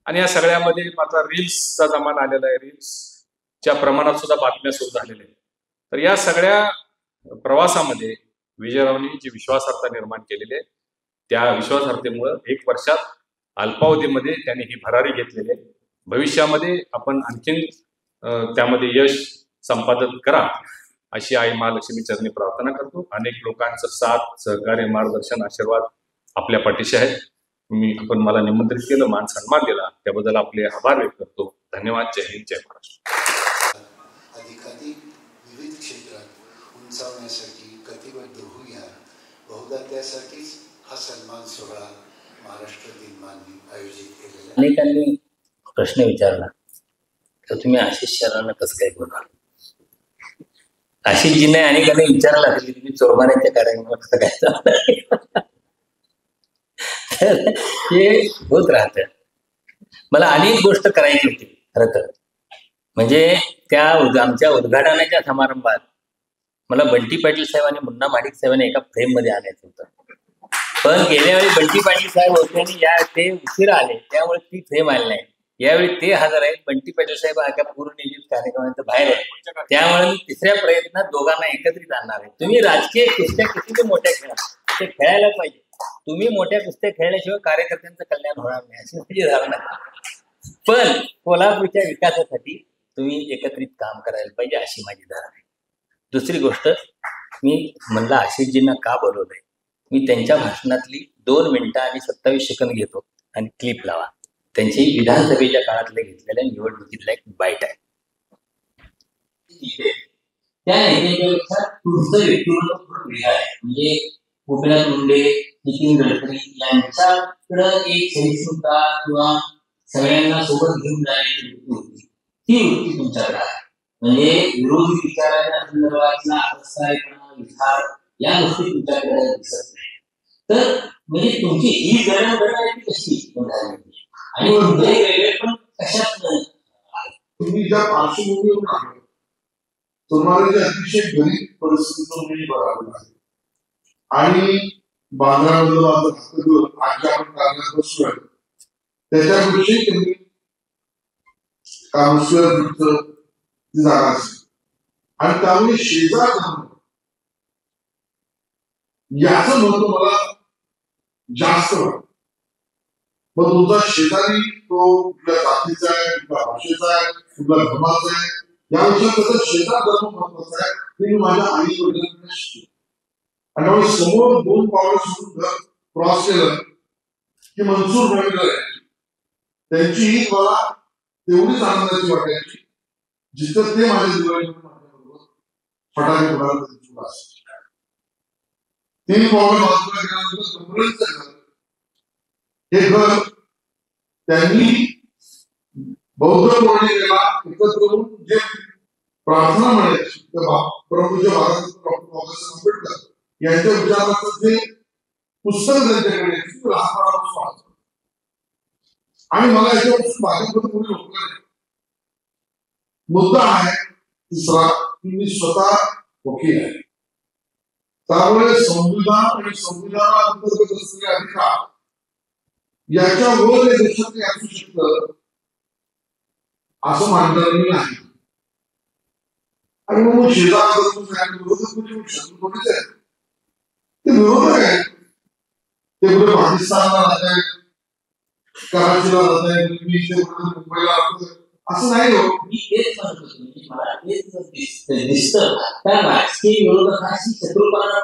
आणि या सगळ्यामध्ये आता रील्सचा जमाना आलेला आहे, रील्सच्या प्रमाणात सुद्धा बातम्या सुरू झालेल्या आहेत. तर या सगळ्या प्रवासामध्ये विजयरावांनी जी विश्वासार्हता निर्माण केलेली आहे, त्या विश्वासार्हतेमुळं 1 वर्षात अल्पावधीमध्ये त्यांनी ही भरारी घेतलेली आहे. भविष्यामध्ये आपण आणखीन त्यामध्ये यश संपादन करा अशी आई महालक्ष्मी चरणी प्रार्थना करतो. अनेक लोकांचं साथ, सहकार्य, मार्गदर्शन, आशीर्वाद आपल्या पाठीशी आहेत. आपण मला निमंत्रित केलं, मान सन्मान दिला, त्याबद्दल आपले आभार व्यक्त करतो. धन्यवाद. जय हिंद, जय महाराष्ट्र. अधिकाधिक विविध क्षेत्रात उंचावण्यासाठी कटिबद्ध होऊया. बहुधा त्यासाठीच हा सन्मान सोहळा महाराष्ट्र दिनमानी आयोजित केलेला. अनेकांनी प्रश्न विचारला तर तुम्ही आशिष सरांना कसं काय बोलाल? आशिषजीने अनेकांनी विचारला की तुम्ही चोरमाऱ्यांच्या कार्यक्रमात कसं काय चाललंय? तर हे होत राहतं. मला अनेक गोष्ट करायची होती खरं तर. म्हणजे त्या आमच्या उद्घाटनाच्या समारंभात मला बंटी पाटील साहेब आणि मुन्ना माडिक साहेबांनी एका फ्रेम मध्ये आणायचं होतं. पण गेल्या वेळी बंटी पाटील साहेब होते आणि ते उशिरा आले, त्यामुळे ती फ्रेम आली नाही. यावेळी ते हजर आहेत. बंटी पाटील साहेब हा पूर्ण नियोजित कार्यक्रमाच्या बाहेर आहे, त्यामुळे मी तिसऱ्या प्रयत्नात दोघांना एकत्रित आणणार आहे. तुम्ही राजकीय कुस्त्या किती मोठ्या खेळा, ते खेळायला पाहिजे. तुम्ही मोठ्या कुस्त्या खेळल्याशिवाय कार्यकर्त्यांचं कल्याण होणार नाही अशी माझी धारणा. पण कोल्हापूरच्या विकासासाठी तुम्ही एकत्रित काम करायला पाहिजे अशी माझी धारणा आहे. दुसरी गोष्ट, मी म्हणलं आशिषजींना का बोलवलंय, मी त्यांच्या भाषणातली 2 मिनिटं आणि 27 सेकंद घेतो आणि क्लिप लावा. त्यांची विधानसभेच्या काळातल्या घेतलेल्या निवडणुकीतला एक बाईट आहे. त्या नेत्यांच्यापेक्षा तुमचं व्यक्तिमत्व थोडं वेगळं आहे. म्हणजे गोपीनाथ मुंडे, नितीन गडकरी यांच्याकडं एक सहिष्णुता किंवा सगळ्यांना सोबत घेऊन जाण्याची वृत्ती होती. ती वृत्ती तुमच्याकडे आहे. म्हणजे विरोधी विचाराच्या संदर्भातला अवस्थायपणा, विचार या गोष्टी तुमच्याकडे दिसत नाही. तर म्हणजे तुमची ही जडणघडण कशी झाली आणि वेगळे पण कशात तुम्ही ज्या पार्श्वभूमीवर आहे तुम्हाला अतिशय गरीब परिस्थितीतून मी बघावं आहे आणि बांधण्याबद्दल आज आपण करण्यात बसलोय त्याच्याविषयी तुम्ही काउन्सिलर ती जागा असेल आणि त्यामुळे शेजार याचं महत्व मला जास्त वाटतं. मग तुमचा शेजारी तो कुठल्या जातीचा आहे, कुठल्या भाषेचा आहे, कुठल्या धर्माचा आहे, याविषयी त्याचा शेजार धर्म महत्वाचा आहे हे मी माझ्या आई वडिलांकडे शिकलो. आणि त्यामुळे समोर 2 पावलं सोडून घर क्रॉस केलं की मनसूर भोईर त्यांची ही मला तेवढीच आनंदाची वाटायची जिथं ते माझ्या दिवाळीमध्ये माझ्याबरोबर फटाके उडाला त्यांची वास. 3 पावलं बाजूला गेल्यानंतर कमरेचं घर, हे घर त्यांनी बौद्ध पौर्णिमेला एकत्र येऊन जे प्रार्थना म्हणायची प्रभूच्या भारत डॉक्टर बाबासाहेब आंबेडकर यांच्या विचाराचं जे पुस्तक त्यांच्याकडे लहानपणापासून वाचलं आणि मला याच्यापासून भाजपमध्ये कोणी रोखलं नाही. मुद्दा आहे तिसरा की मी स्वतः वकील आहे. त्यामुळे संविधान आणि संविधानाअंतर्गत असलेले अधिकार याच्यावर देशात असू शकतं असं मानणार मी नाही. आणि मग शेजार विरोधक शत्रू आहे ते विरोधक आहे. ते कुठे पाकिस्तानला राहत आहेत, कराचीला राहत आहेत, मुंबईला राहत असं नाही हो. मी तेच म्हणत होतो, मला तेच दिसतं त्या राजकीय विरोधकांशी शत्रुप्रमाणे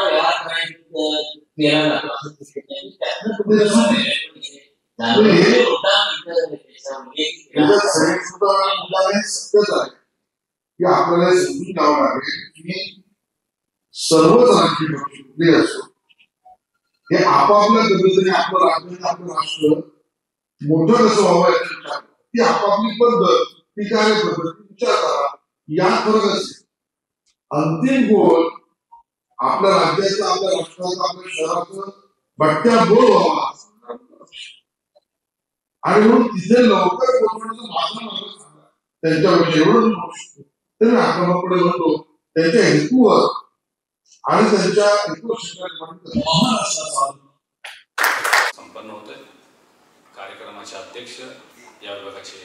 व्यवहार केला जातो. की आपल्याला समजून घ्यावं लागेल की सर्वच राजकीय पक्ष कुठले असो हे आपापल्या पद्धतीने आपलं राज्य आपलं राष्ट्र मोठं कसं व्हावं याच्या ती आपापली पद्धत, ती कार्यपद्धती, विचारधारा यात फरक असते. अंतिम गोल आपल्या राज्याचं, आपल्या राष्ट्राचं, आपल्या शहराचं बट्ट्या गोल व्हावा आणि म्हणून तिथे लवकर पोहोचण्याचं माझं मला सांगा त्यांच्याविषयी एवढं मी म्हणू शकतो. तर मी आक्रमणाकडे म्हणतो त्यांच्या हेतूवर आणि त्यांच्या संपन्न होते. कार्यक्रमाचे अध्यक्ष या विभागाचे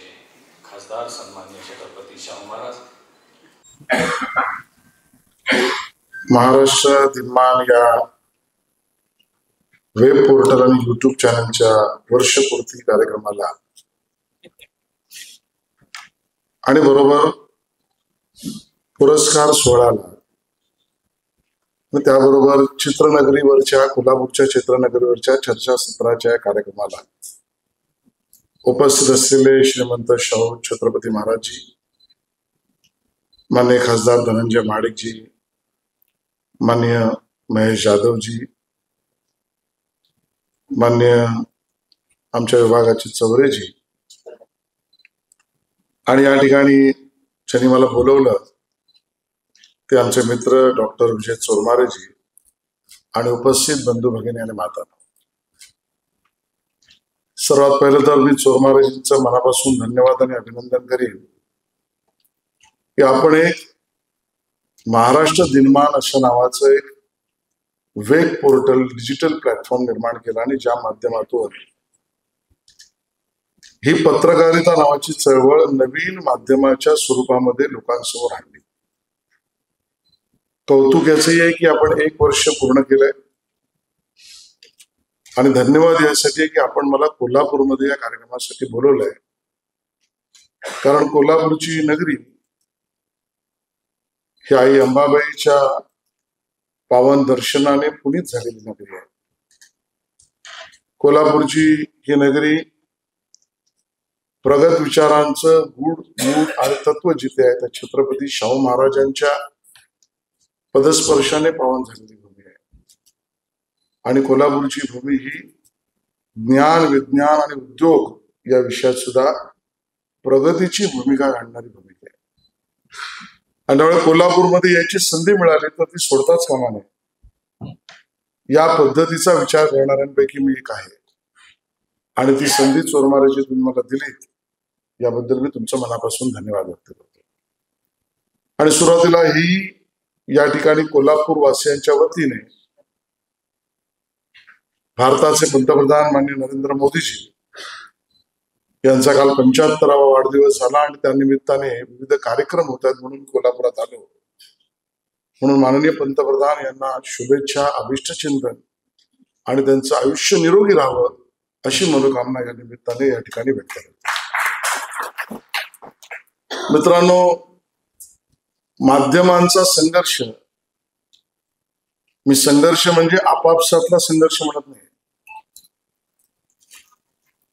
खासदार सन्माननीय छत्रपती शाहू महाराज, महाराष्ट्र दिनमान या वेब पोर्टल आणि युट्यूब चॅनलच्या वर्षपूर्ती कार्यक्रमाला आणि बरोबर पुरस्कार सोहळ्याला त्याबरोबर चित्रनगरीवरच्या कोल्हापूरच्या चित्रनगरीवरच्या चर्चासत्राच्या कार्यक्रमाला उपस्थित असलेले श्रीमंत शाहू छत्रपती महाराजजी, माननीय खासदार धनंजय माडिकजी, माननीय महेश जाधवजी, माननीय आमच्या विभागाचे चौरेजी आणि या ठिकाणी ज्यांनी मला बोलवलं ते आमचे मित्र डॉक्टर विजय चोरमारेजी आणि उपस्थित बंधू भगिनी आणि माता. सर्वात पहिलं तर मी चोरमारेजींचं मनापासून धन्यवाद आणि अभिनंदन करीन की आपण एक महाराष्ट्र दिनमान अशा नावाचं एक वेब पोर्टल डिजिटल प्लॅटफॉर्म निर्माण केला आणि ज्या माध्यमातून ही पत्रकारिता नावाची चळवळ नवीन माध्यमाच्या स्वरूपामध्ये लोकांसमोर आणली. कौतुक याचंही आहे की आपण 1 वर्ष पूर्ण केलंय आणि धन्यवाद यासाठी आहे की आपण मला कोल्हापूरमध्ये या कार्यक्रमासाठी बोलवलंय. कारण कोल्हापूरची नगरी ही आई अंबाबाईच्या पावन दर्शनाने पुनीत झालेली नगरी आहे. कोल्हापूरची ही नगरी प्रगत विचारांचं गूढ मूळ आणि तत्व जिथे आहे त्या छत्रपती शाहू महाराजांच्या पदस्पर्शाने पावन झालेली भूमी आहे. आणि कोल्हापूरची भूमी ही ज्ञान विज्ञान आणि उद्योग या विषयात सुद्धा प्रगतीची भूमिका घालणारी भूमिका आहे. आणि त्यामुळे कोल्हापूरमध्ये याची संधी मिळाली तर ती सोडताच कामा नये. या पद्धतीचा विचार करणाऱ्यांपैकी मी एक आहे आणि ती संधी चोरमारेजी तुम्ही मला दिलीत याबद्दल मी तुमचं मनापासून धन्यवाद व्यक्त करतो. आणि सुरुवातीला ही या ठिकाणी कोल्हापूर वासियांच्या वतीने भारताचे पंतप्रधान माननीय नरेंद्र मोदीजी यांचा काल 75वा वाढदिवस झाला आणि त्या निमित्ताने विविध कार्यक्रम होत आहेत म्हणून कोल्हापुरात आलो. म्हणून माननीय पंतप्रधान यांना शुभेच्छा, अभिष्टचिंतन आणि त्यांचं आयुष्य निरोगी राहावं अशी मनोकामना या निमित्ताने या ठिकाणी व्यक्त करतो. मित्रांनो, माध्यमांचा संघर्ष, मी संघर्ष म्हणजे आपापसातला संघर्ष म्हणत नाही.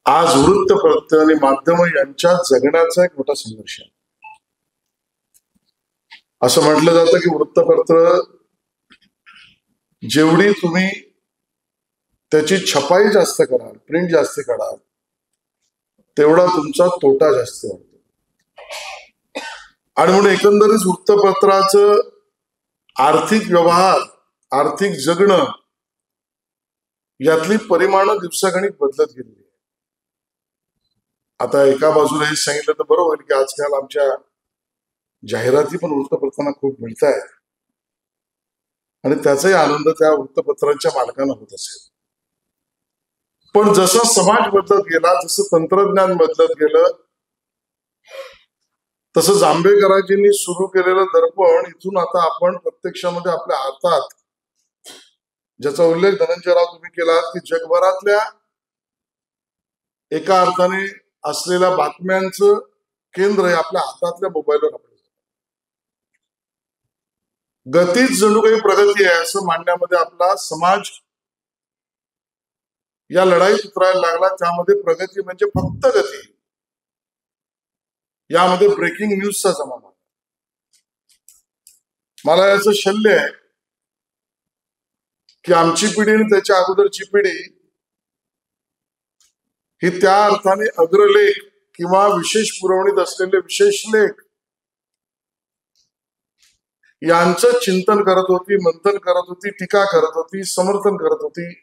आज वृत्तपत्र आणि माध्यम यांच्यात जगण्याचा एक मोठा संघर्ष आहे. असं म्हटलं जातं की वृत्तपत्र जेवढी तुम्ही त्याची छपाई जास्त कराल, प्रिंट जास्त कराल, तेवढा तुमचा तोटा जास्त होतो. आणि म्हणून एकंदरीत वृत्तपत्राचं आर्थिक व्यवहार, आर्थिक जगणं यातली परिमाणं दिवसागणिक बदलत गेली. आता एका बाजूला हे सांगितलं तर बरं होईल की आजकाल आमच्या जाहिराती पण वृत्तपत्रांना खूप मिळत आहेत आणि त्याचाही आनंद त्या वृत्तपत्रांच्या मालकांना होत असेल. पण जसा समाज बदलत गेला, जसं तंत्रज्ञान बदलत गेलं, तसं जांभेकरांजींनी सुरू केलेलं दर्पण इथून आता आपण प्रत्यक्षामध्ये आपल्या हातात, ज्याचा उल्लेख धनंजयराव तुम्ही केलात की जगभरातल्या एका अर्थाने असलेल्या बातम्यांचं केंद्र हे आपल्या हातातल्या मोबाईलवर आपलं. गतीच जणू काही प्रगती आहे असं मांडण्यामध्ये आपला समाज या लढाईत उतरायला लागला. त्यामध्ये प्रगती म्हणजे फक्त गती, यामध्ये ब्रेकिंग न्यूजचा जमाना. मला याचं शल्य आहे की आमची पिढी आणि त्याच्या अगोदरची पिढी ही त्या अर्थाने अग्रलेख किंवा विशेष पुरवणीत असलेले विशेष लेख यांचं चिंतन करत होती, मंथन करत होती, टीका करत होती, समर्थन करत होती,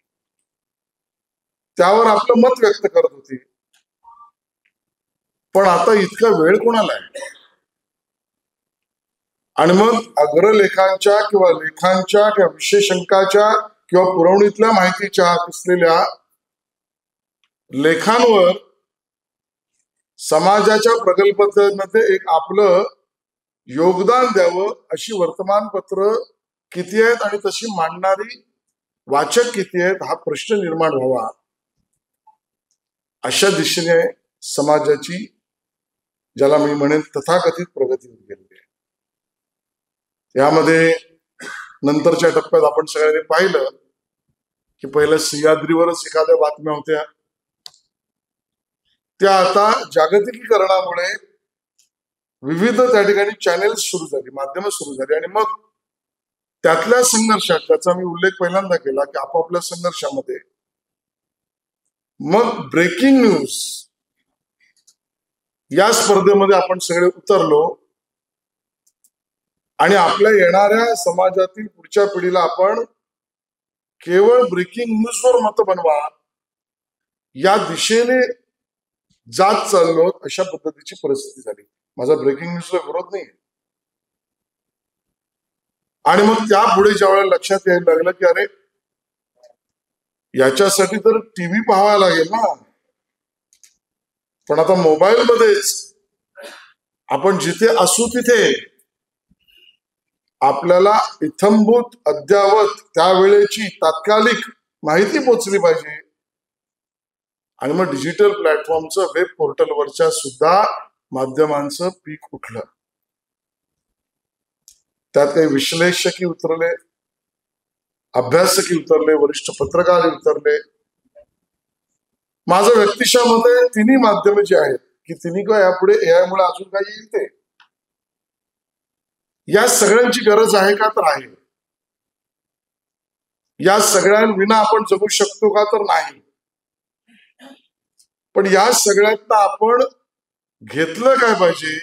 त्यावर आपलं मत व्यक्त करत होती. पण आता इतका वेळ कोणाला आहे? आणि मग अग्रलेखांच्या किंवा लेखांच्या किंवा विशेषांकाच्या किंवा पुरवणीतल्या माहितीच्या असलेल्या लेखांवर समाजाच्या प्रगल्भतेमध्ये एक आपलं योगदान द्यावं अशी वर्तमानपत्र किती आहेत आणि तशी मांडणारी वाचक किती आहेत हा प्रश्न निर्माण व्हावा, अशा दिशेने समाजाची, ज्याला मी म्हणेन तथाकथित प्रगती होत गेली आहे. यामध्ये नंतरच्या टप्प्यात आपण सगळ्यांनी पाहिलं की पहिल्या सह्याद्रीवरच एखाद्या बातम्या होत्या, त्या आता जागतिकीकरणामुळे विविध त्या ठिकाणी चॅनेल्स सुरू झाली, माध्यमं सुरू झाली. आणि मग त्यातल्या संघर्षात, त्याचा मी उल्लेख पहिल्यांदा केला की आपापल्या संघर्षामध्ये मग ब्रेकिंग न्यूज या स्पर्धेमध्ये आपण सगळे उतरलो आणि आपल्या येणाऱ्या समाजातील पुढच्या पिढीला आपण केवळ ब्रेकिंग न्यूजवर मत बनवा या दिशेने जात चाललो, अशा पद्धतीची परिस्थिती झाली. माझा ब्रेकिंग न्यूजला विरोध नाही. आणि मग त्यापुढे ज्यावेळेला लक्षात यायला लागलं की अरे याच्यासाठी तर टीव्ही पाहावा लागेल ना, पण आता मोबाईल मध्येच आपण जिथे असू तिथे आपल्याला इत्थंभूत अद्यावत त्यावेळेची तात्कालिक माहिती पोचली पाहिजे. आणि मग डिजिटल प्लॅटफॉर्मचं वेब पोर्टलवरच्या सुद्धा माध्यमांचं पीक उठलं. त्यात काही विश्लेषकही उतरले, अभ्यासकही उतरले, वरिष्ठ पत्रकारही उतरले. माझं व्यक्तिशः मत आहे तिन्ही माध्यमे जी आहेत की तिन्ही काय यापुढे AI मुळे अजून काही येईल ते, या सगळ्यांची गरज आहे का, तर आहे. या सगळ्यांविना आपण जगू शकतो का, तर नाही. पण या सगळ्यातनं आपण घेतलं काय पाहिजे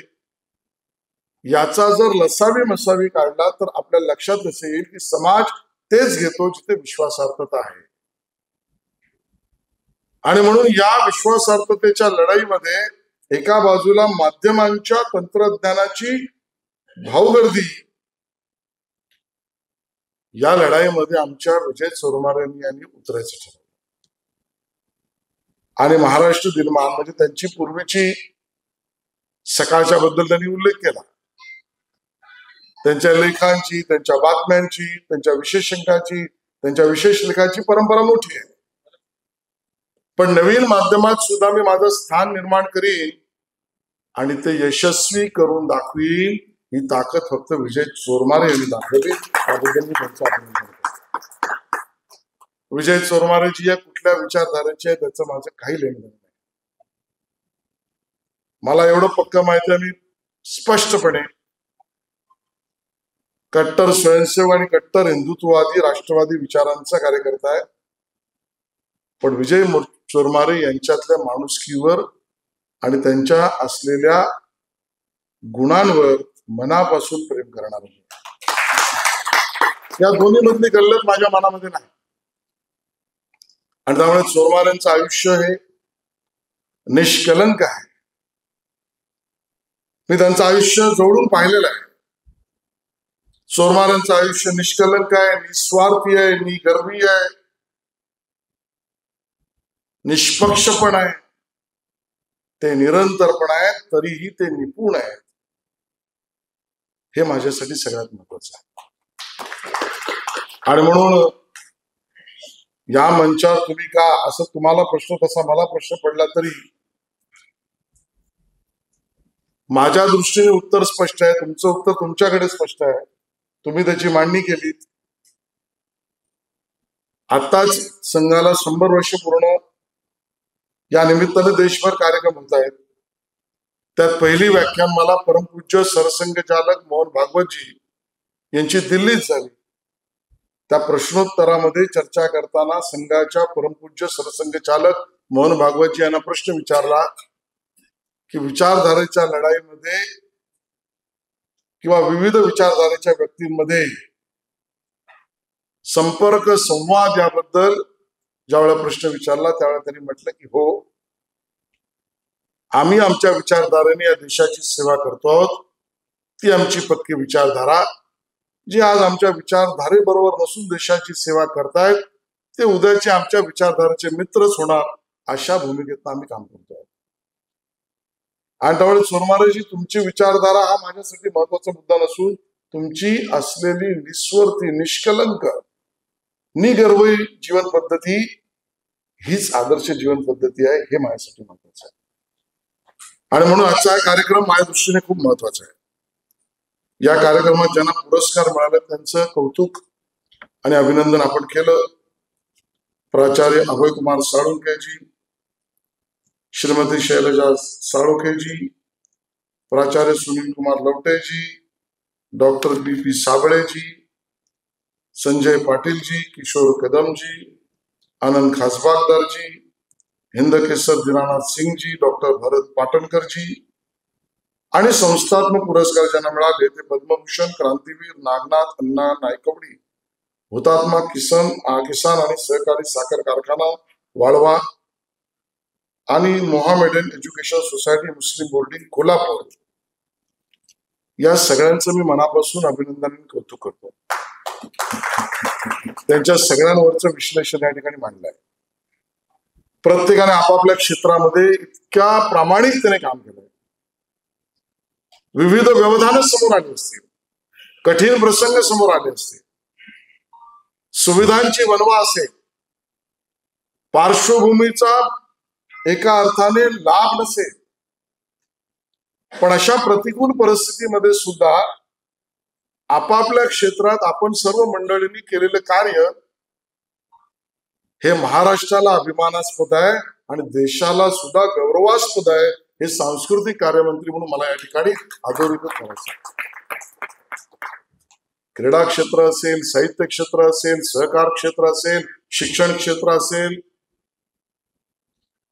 याचा जर लसावी मसावी काढला तर आपल्या लक्षात असे येईल की समाज तेच घेतो जिथे विश्वासार्हता आहे. आणि म्हणून या विश्वासार्हतेच्या लढाईमध्ये एका बाजूला माध्यमांच्या तंत्रज्ञानाची भाऊगर्दी, या लढाईमध्ये आमच्या विजय चोरमारे यांनी उतरायचं ठरवलं. आणि महाराष्ट्र दिनमान म्हणजे त्यांची पूर्वीची सकाळच्या बद्दल त्यांनी उल्लेख केला, त्यांच्या लेखांची, त्यांच्या बातम्यांची, त्यांच्या विशेषांकाची, त्यांच्या विशेष लेखाची परंपरा मोठी आहे. पण नवीन माध्यमात सुद्धा मी माझं स्थान निर्माण करीन आणि ते यशस्वी करून दाखवीन. ही ताकद फक्त विजय चोरमारे यांनी दाखवली, त्याबद्दल मी त्यांचं अभिनंदन करतो. विजय चोरमारेजी या कुठल्या विचारधारेचे आहे त्याचं माझं काही लेणं नाही. मला एवढं पक्का माहिती आहे, मी स्पष्टपणे कट्टर स्वयंसेवक आणि कट्टर हिंदुत्ववादी राष्ट्रवादी विचारांचा कार्यकर्ता आहे. पण विजय चोरमारे यांच्यातल्या माणुसकीवर आणि त्यांच्या असलेल्या गुणांवर मनापासून प्रेम करणार. या दोन्ही मधली गल्लत माझ्या मनामध्ये नाही. आणि त्यामुळे चोरमारेंचं आयुष्य हे निष्कलंक आहे. मी त्यांचं आयुष्य जवळून पाहिलेलं आहे. चोरमारेंचं आयुष्य निष्कलंक आहे, निस्वार्थी आहे, निगर्वी आहे, निष्पक्षपण आहे, ते निरंतरपण आहेत, तरीही ते निपुण आहेत. हे माझ्यासाठी सगळ्यात महत्वाचं आहे. आणि म्हणून या मंचावर तुम्ही का असं तुम्हाला प्रश्न तसा मला प्रश्न पडला तरी माझ्या दृष्टीने उत्तर स्पष्ट आहे, तुमचं उत्तर तुमच्याकडे स्पष्ट आहे, तुम्ही त्याची मांडणी केलीत. आताच संघाला 100 वर्ष पूर्ण, या निमित्ताने देशभर कार्यक्रम होत आहेत. त्यात पहिली व्याख्यान मला परमपूज्य सरसंघचालक मोहन भागवतजी यांची दिल्लीत झाली. त्या प्रश्नोत्तरामध्ये चर्चा करताना संघाच्या परमपूज्य सरसंघचालक मोहन भागवतजी यांना प्रश्न विचारला की विचारधारेच्या लढाईमध्ये किंवा विविध विचारधारेच्या व्यक्तींमध्ये संपर्क संवाद याबद्दल ज्यावेळेला प्रश्न विचारला त्यावेळेला त्यांनी म्हटलं की हो, आम्ही आमच्या विचारधारेने या देशाची सेवा करतो आहोत. ती आमची पक्की विचारधारा, जी आज आमच्या विचारधारेबरोबर नसून देशाची सेवा करतायत ते उद्याचे आमच्या विचारधारेचे मित्रच होणार, अशा भूमिकेत आम्ही काम करतोय. आणि त्यावेळी चोरमारेजी, तुमची विचारधारा हा माझ्यासाठी महत्वाचा मुद्दा नसून तुमची असलेली निस्वार्थी, निष्कलंक, निगर्वी जीवन पद्धती हीच आदर्श जीवन पद्धती आहे, हे माझ्यासाठी महत्वाचं आहे. आणि म्हणून आजचा हा कार्यक्रम माझ्या दृष्टीने खूप महत्वाचा आहे. या कार्यक्रमात ज्यांना पुरस्कार मिळाले त्यांचं कौतुक आणि अभिनंदन आपण केलं. प्राचार्य अभयकुमार साळुंखेजी, श्रीमती शैलजा साळुंखेजी, प्राचार्य सुनील कुमार लवटेजी, डॉक्टर BP साबळेजी, संजय पाटीलजी, किशोर कदमजी, आनंद खासबागदारजी, हिंदकेसर दीनानाथ सिंगजी, डॉक्टर भरत पाटणकरजी, आणि संस्थात्मक पुरस्कार ज्यांना मिळाले ते पद्मभूषण, क्रांतीवीर नागनाथ अण्णा नायकवडी, हुतात्मा किसान आणि सहकारी साखर कारखाना वाळवा आणि मोहामेडन एज्युकेशन सोसायटी मुस्लिम बोर्डिंग कोल्हापूर, या सगळ्यांचं मी मनापासून अभिनंदन आणि कौतुक करतो. त्यांच्या सगळ्यांवरचं विश्लेषण या ठिकाणी मांडलं आहे. प्रत्येकाने आपापल्या क्षेत्रामध्ये इतक्या प्रामाणिकतेने काम केलंय. विविध व्यवधानं समोर आली असतील, कठीण प्रसंग समोर आले असतील, सुविधांची वणवा असेल, पार्श्वभूमीचा एका अर्थाने लाभ नसेल, पण अशा प्रतिकूल परिस्थितीमध्ये सुद्धा आपापल्या क्षेत्रात आपण सर्व मंडळींनी केलेलं कार्य हे महाराष्ट्राला अभिमानास्पद आहे आणि देशाला सुद्धा गौरवास्पद आहे. हे सांस्कृतिक कार्यमंत्री म्हणून मला या ठिकाणी अधोरेखित करायचं आहे. क्रीडा क्षेत्र असेल, साहित्य क्षेत्र असेल, सहकार क्षेत्र असेल, शिक्षण क्षेत्र असेल,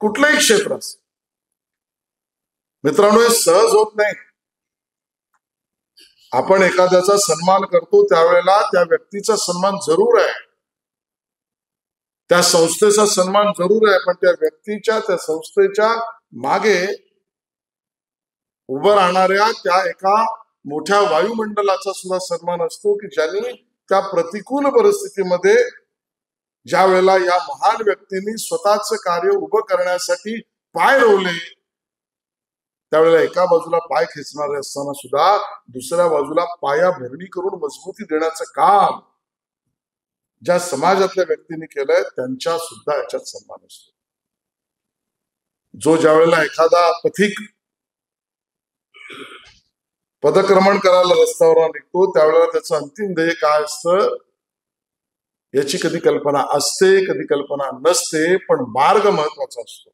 कुठलंही क्षेत्र असेल मित्रांनो, हे सहज होत नाही. आपण एखाद्याचा सन्मान करतो त्यावेळेला त्या व्यक्तीचा सन्मान जरूर आहे, त्या संस्थेचा सन्मान जरूर आहे, पण त्या व्यक्तीच्या, त्या संस्थेच्या मागे उभं राहणाऱ्या त्या एका मोठ्या वायुमंडलाचा सुद्धा सन्मान असतो की ज्यांनी त्या प्रतिकूल परिस्थितीमध्ये ज्या वेळेला या महान व्यक्तींनी स्वतःच कार्य उभं करण्यासाठी पाय रोवले, त्यावेळेला एका बाजूला पाय खेचणारे असताना सुद्धा दुसऱ्या बाजूला पाया भरणी करून मजबूती देण्याचं काम ज्या समाजातल्या व्यक्तींनी केलंय त्यांच्या सुद्धा याच्यात सन्मान असतो. जो ज्या वेळेला एखादा पथिक पदक्रमण करायला रस्त्यावर निघतो त्यावेळेला त्याचं अंतिम ध्येय काय असतं याची कधी कल्पना असते, कधी कल्पना नसते, पण मार्ग महत्वाचा असतो.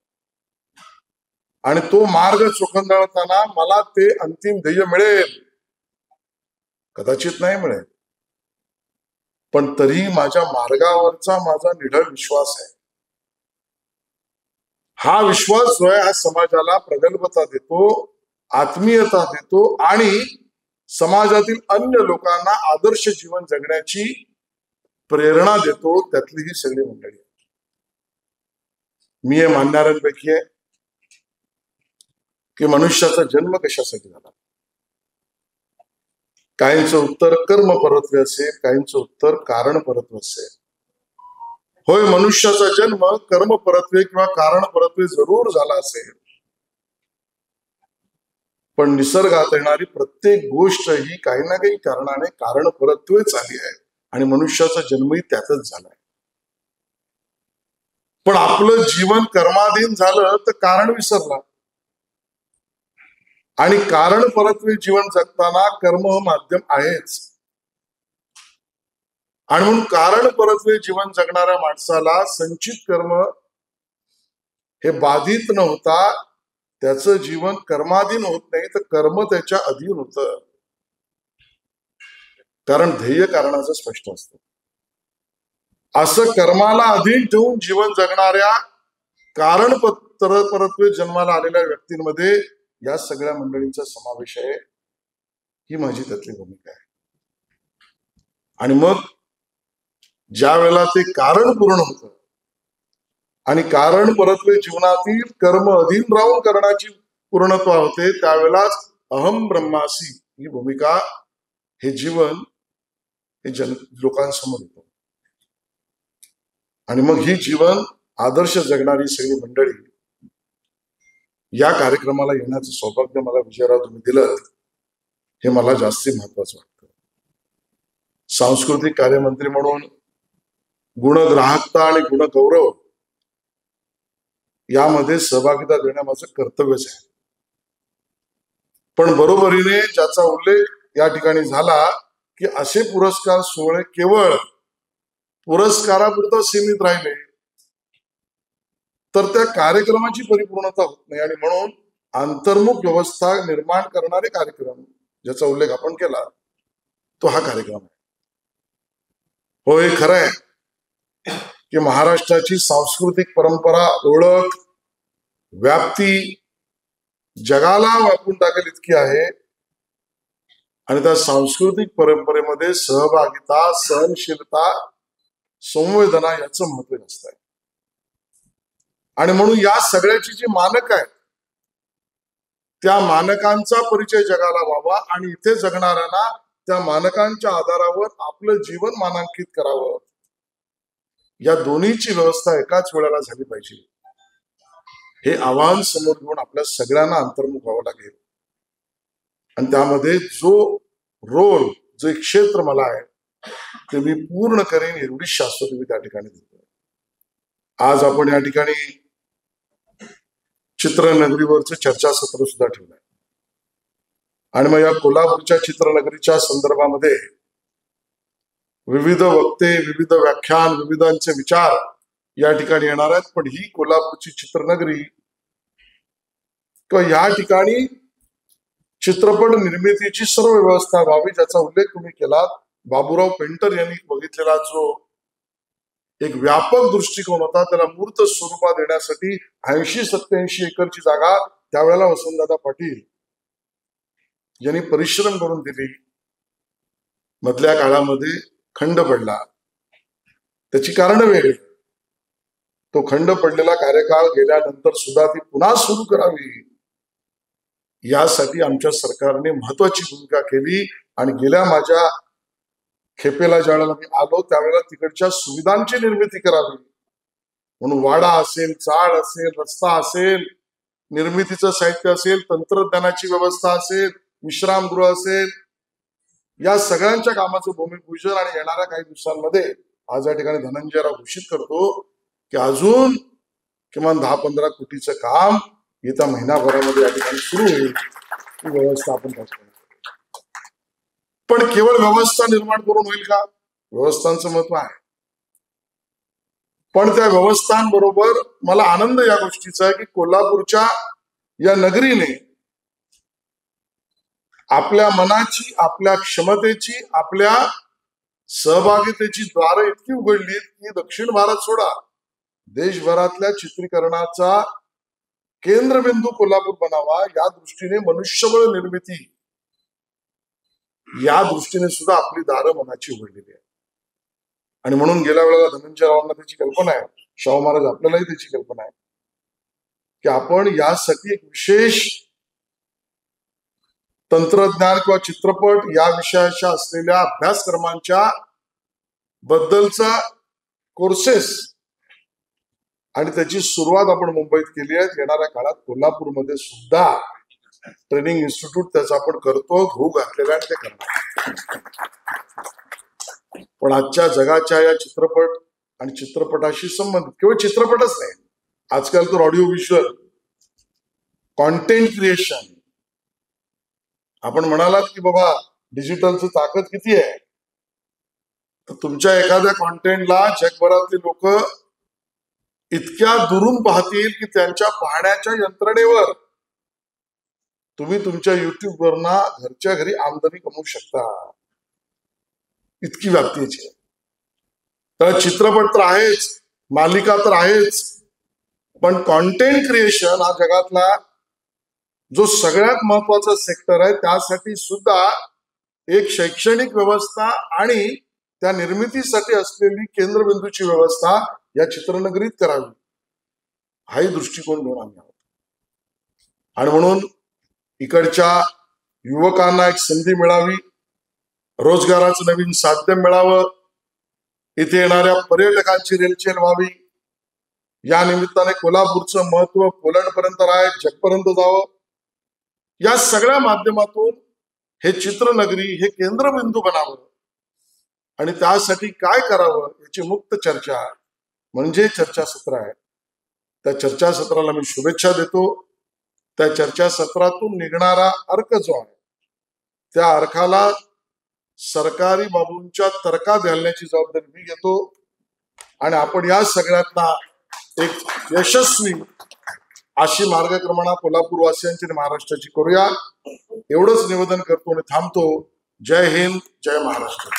आणि तो मार्ग चोखंदळताना मला ते अंतिम ध्येय मिळेल, कदाचित नाही मिळेल, पण तरी माझ्या मार्गावरचा माझा निढळ विश्वास आहे. हा विश्वास जो आहे हा समाजाला प्रगल्भता देतो, आत्मीयता देतो आणि समाजातील अन्य लोकांना आदर्श जीवन जगण्याची प्रेरणा देतो. त्यातली ही सगळी मंडळी. मी हे मानणाऱ्यांपैकी आहे की मनुष्याचा जन्म कशासाठी झाला. काहींचं उत्तर कर्म परत्वे असेल, काहींचं उत्तर कारण परत्वे असेल. होय, मनुष्याचा जन्म कर्म परत्वे किंवा कारण परत्वे जरूर झाला असेल, पण निसर्गात येणारी प्रत्येक गोष्ट ही काही ना काही कारणाने कारण परत्वेच आली आहे आणि मनुष्याचा जन्मही त्यातच झालाय. पण आपलं जीवन कर्माधीन झालं तर कारण विसरला आणि कारण परत्वे जीवन जगताना कर्म हे माध्यम आहेच. आणि म्हणून कारण परत्वे जीवन जगणाऱ्या माणसाला संचित कर्म हे बाधित न होता त्याचं जीवन कर्माधीन होत नाही तर कर्म त्याच्या अधीन होतं. कारण ध्येय कारणाचं स्पष्ट असतं. असं कर्माला अधीन ठेवून जीवन जगणाऱ्या कारण परत्वे जन्माला आलेल्या व्यक्तींमध्ये या सगळ्या मंडळींचा समावेश आहे. ही माझी त्यातली भूमिका आहे. आणि मग ज्या वेळेला ते कारण पूर्ण होतं आणि कारण परत्वे जीवनातील कर्म अधीन राहून करण्याची पूर्णत्वा होते त्यावेळेलाच अहम ब्रह्मासी ही भूमिका, हे जीवन हे लोकांसमोर येतं. आणि मग ही जीवन आदर्श जगणारी सगळी मंडळी या कार्यक्रमाला येण्याचं सौभाग्य मला विजयराव तुम्ही दिलं, हे मला जास्ती महत्वाचं वाटतं. सांस्कृतिक कार्यमंत्री म्हणून गुणग्राहकता आणि गुणगौरव यामध्ये सहभागिता देणं माझं कर्तव्यच आहे. पण बरोबरीने ज्याचा उल्लेख या ठिकाणी झाला की असे पुरस्कार सोहळे केवळ पुरस्कारापुरता सीमित राहिले तर त्या कार्यक्रमाची परिपूर्णता होत नाही. आणि म्हणून अंतर्मुख व्यवस्था निर्माण करणारे कार्यक्रम ज्याचा उल्लेख आपण केला तो हा कार्यक्रम आहे. हो, हे खरं आहे की महाराष्ट्राची सांस्कृतिक परंपरा, ओळख, व्याप्ती जगाला व्यापून टाकेल इतकी आहे. आणि त्या सांस्कृतिक परंपरेमध्ये सहभागिता, सहनशीलता, संवेदना याचं महत्व जास्त आहे. आणि म्हणून या सगळ्याची जी मानक आहेत त्या मानकांचा परिचय जगाला व्हावा आणि इथे जगणाऱ्यांना त्या मानकांच्या आधारावर आपलं जीवन मानांकित करावं. या दोन्हीची व्यवस्था एकाच वेळेला झाली पाहिजे. हे आव्हान समोर घेऊन आपल्या सगळ्यांना अंतर्मुख व्हावं लागेल. आणि त्यामध्ये जो रोल, जो एक क्षेत्र मला आहे ते मी पूर्ण करेन एवढी शाश्वती मी त्या ठिकाणी देतो. आज आपण या ठिकाणी चित्रनगरीवरचं चर्चासत्र सुद्धा ठेवलंय. आणि मग या कोल्हापूरच्या चित्रनगरीच्या संदर्भामध्ये विविध वक्ते, विविध व्याख्यान, विविधांचे विचार या ठिकाणी येणार आहेत. पण ही कोल्हापूरची चित्रनगरी किंवा या ठिकाणी चित्रपट निर्मितीची सर्व व्यवस्था व्हावी, ज्याचा उल्लेख तुम्ही केला. बाबूराव पेंटर यांनी बघितलेला जो एक व्यापक दृष्टिकोन होता त्याला मूर्त स्वरूपात देण्यासाठी 80-87 एकरची जागा त्यावेळेला वसंतदादा पाटील यांनी परिश्रम करून दिली. मधल्या काळामध्ये खंड पडला, त्याची कारण वेगळी. तो खंड पडलेला कार्यकाळ गेल्यानंतर सुद्धा ती पुन्हा सुरू करावी यासाठी आमच्या सरकारने महत्वाची भूमिका केली. आणि गेल्या माझ्या खेपेला ज्यावेळेला मी आलो त्यावेळेला तिकडच्या सुविधांची निर्मिती करावी म्हणून वाडा असेल, चाळ असेल, रस्ता असेल, निर्मितीचं साहित्य असेल, तंत्रज्ञानाची व्यवस्था असेल, विश्रामगृह असेल, या सगळ्यांच्या कामाचं भूमिपूजन आणि येणाऱ्या काही दिवसांमध्ये आज या ठिकाणी धनंजयराव घोषित करतो की अजून किमान 10-15 कोटीचं काम येत्या महिनाभरामध्ये या ठिकाणी सुरू होईल. ही व्यवस्था आपण करतो. पण केवळ व्यवस्था निर्माण करून होईल का? व्यवस्थांचं महत्व आहे, पण त्या व्यवस्थांबरोबर मला आनंद या गोष्टीचा आहे की कोल्हापूरच्या या नगरीने आपल्या मनाची, आपल्या क्षमतेची, आपल्या सहभागितेची द्वारं इतकी उघडली की दक्षिण भारत सोडा, देशभरातल्या चित्रीकरणाचा केंद्रबिंदू कोल्हापूर बनावा या दृष्टीने मनुष्यबळ निर्मिती या दृष्टीने सुद्धा आपली दारं मनाची उघडलेली आहे. आणि म्हणून गेल्या वेळेला धनंजयरावांना त्याची कल्पना आहे, शाहू महाराज आपल्यालाही त्याची कल्पना आहे की आपण यासाठी एक विशेष तंत्रज्ञान किंवा चित्रपट या विषयाच्या असलेल्या अभ्यासक्रमांच्या बद्दलचा कोर्सेस आणि त्याची सुरुवात आपण मुंबईत केली आहे. येणाऱ्या काळात कोल्हापूरमध्ये सुद्धा ट्रेनिंग इन्स्टिट्यूट त्याचा आपण करतो, घोऊ घातलेला आणि ते करणार. पण आजच्या जगाच्या या चित्रपट आणि चित्रपटाशी संबंधित केवळ चित्रपटच नाही, आजकाल तर ऑडिओ व्हिज्युअल कॉन्टेंट क्रिएशन. आपण म्हणालात की बाबा डिजिटलचं ताकद किती आहे, तर तुमच्या एखाद्या कॉन्टेंटला जगभरातली लोक इतक्या दुरून पाहतील की त्यांच्या पाहण्याच्या यंत्रणेवर तुम्ही तुमच्या युट्यूबवरना घरच्या घरी आमदनी कमवू शकता, इतकी व्याप्तीची. तर चित्रपट तर आहेच, मालिका तर आहेच, पण कॉन्टेंट क्रिएशन हा जगातला जो सगळ्यात महत्वाचा सेक्टर आहे, त्यासाठी सुद्धा एक शैक्षणिक व्यवस्था आणि त्या निर्मितीसाठी असलेली केंद्रबिंदूची व्यवस्था या चित्रनगरीत करावी, हाही दृष्टिकोन घेऊन आम्ही आहोत. आणि म्हणून इकडच्या युवकांना एक संधी मिळावी, रोजगाराचं नवीन साध्य मिळावं, इथे येणाऱ्या पर्यटकांची रेलचेल व्हावी, या निमित्ताने कोल्हापूरचं महत्व पोलंडपर्यंत राहत जगपर्यंत जावं. या सगळ्या माध्यमातून हे चित्रनगरी हे केंद्रबिंदू बनावं आणि त्यासाठी काय करावं याची मुक्त चर्चा म्हणजे चर्चासत्र आहे. त्या चर्चासत्राला मी शुभेच्छा देतो. त्या चर्चासत्रातून निघणारा अर्क जो आहे त्या अर्काला सरकारी बाबूंच्या तर्कात घालण्याची जबाबदारी मी घेतो आणि आपण या सगळ्यांना एक यशस्वी अशी मार्गक्रमणा कोल्हापूर वासियांची आणि महाराष्ट्राची करूया, एवढंच निवेदन करतो आणि थांबतो. जय हिंद, जय महाराष्ट्र.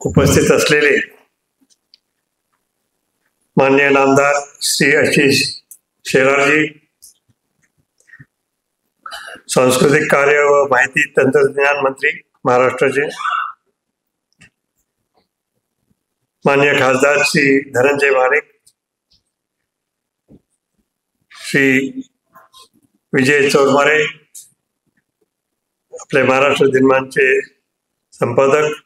उपस्थित असलेले माननीय नामदार श्री आशिष शेलारजी, सांस्कृतिक कार्य व माहिती तंत्रज्ञान मंत्री महाराष्ट्राचे, माननीय खासदार श्री धनंजय महाडिक, श्री विजय चौरमारे, आपले महाराष्ट्र दिनमानचे संपादक,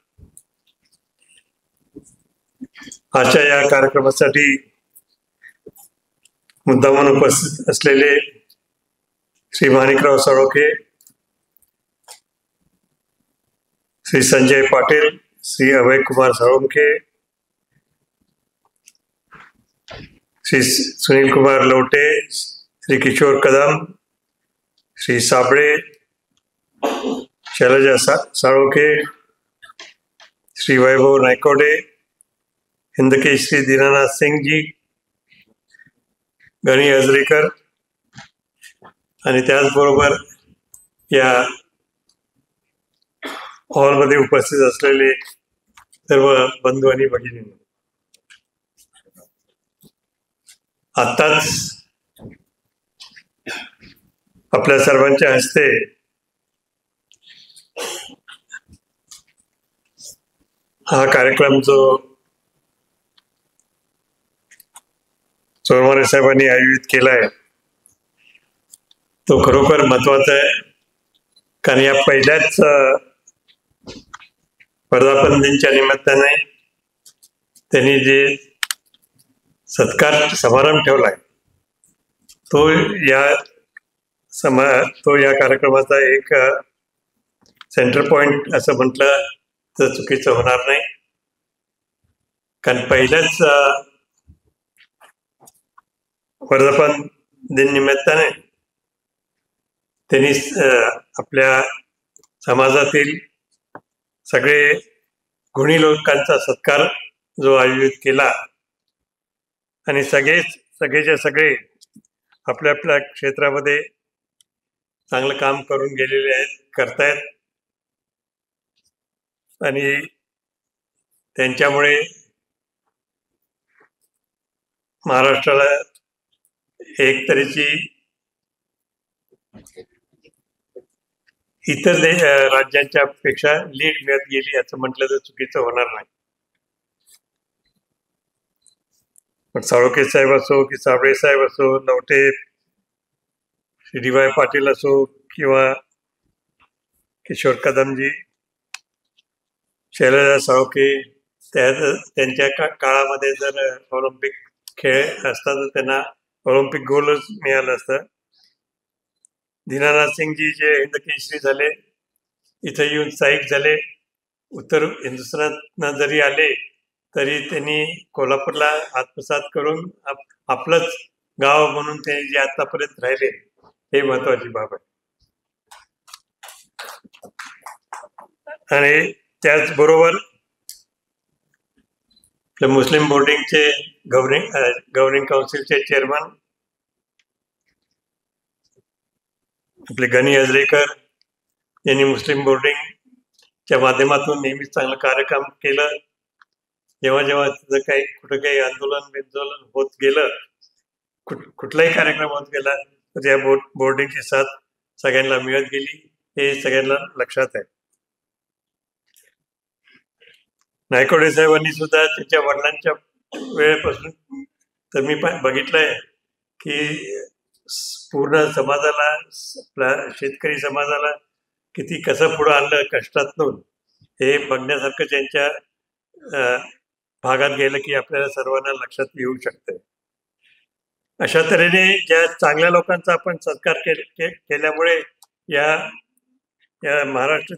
आजच्या या कार्यक्रमासाठी मुद्दामून उपस्थित असलेले श्री माणिकराव साळोखे, श्री संजय पाटील, श्री अभय कुमार साळुंखे, श्री सुनील कुमार लवटे, श्री किशोर कदम, श्री साबळे, शैलजा साळोखे, श्री वैभव नायकोडे, हिंदकेसरी दीनानाथ सिंग जी, गणी हजरेकर आणि त्याचबरोबर या हॉलमध्ये उपस्थित असलेले सर्व बंधू आणि भगिनी, आत्ताच आपल्या सर्वांच्या हस्ते हा कार्यक्रम जो चोरमारे साहेबांनी आयोजित केला आहे तो खरोखर महत्वाचा आहे. कारण या पहिल्याच वर्धापन दिनाच्या निमित्ताने त्यांनी जे सत्कार समारंभ ठेवलाय तो या कार्यक्रमाचा एक सेंटर पॉइंट असं म्हटलं तर चुकीचं होणार नाही. कारण पहिल्याच वर्धापन दिन निमित्ताने त्यांनी आपल्या समाजातील सगळे गुणी लोकांचा सत्कार जो आयोजित केला आणि सगळेच्या सगळे आपल्या आपल्या क्षेत्रामध्ये चांगलं काम करून गेलेले आहेत, करतायत आणि त्यांच्यामुळे महाराष्ट्राला एक तऱ्हेची इतर राज्यांच्या पेक्षा लीड मिळत गेली असं म्हटलं तर चुकीचं होणार नाही. पण साळोखे साहेब असो की साबळे साहेब असो, लवटे श्री डी वाय पाटील असो किंवा किशोर कदमजी, शैलजा साळोखे, त्यांच्या काळामध्ये जर ऑलिम्पिक खेळ असता तर त्यांना ऑलिम्पिक गोल्डच मिळालं असतं. दीनानाथ सिंगजी जे हिंद केसरी झाले, इथं येऊन स्थायिक झाले, उत्तर हिंदुस्थानात जरी आले तरी त्यांनी कोल्हापूरला आत्मसात करून आपलंच गाव म्हणून ते जे आतापर्यंत राहिले हे महत्वाची बाब आहे. आणि त्याचबरोबर मुस्लिम बोर्डिंगचे गव्हर्निंग काउन्सिलचे चेअरमन आपले गणी हजरेकर यांनी मुस्लिम बोर्डिंगच्या माध्यमातून नेहमीच चांगलं कार्यक्रम केलं. जेव्हा जेव्हा तिथं कुठं काही आंदोलन होत गेलं, कुठलाही कार्यक्रम होत गेला तर या बोर्डिंगची साथ सगळ्यांना मिळत गेली, हे सगळ्यांना लक्षात आहे. नायकोडे साहेबांनी सुद्धा त्याच्या वडिलांच्या वेळेपासून तर मी बघितलंय की पूर्ण समाजाला, शेतकरी समाजाला किती कसं पुढं आणलं कष्टातून, हे बघण्यासारखं त्यांच्या भागात गेलं की आपल्याला सर्वांना लक्षात येऊ शकतंय. अशा तऱ्हेने ज्या चांगल्या लोकांचा आपण सत्कार केल्यामुळे या महाराष्ट्र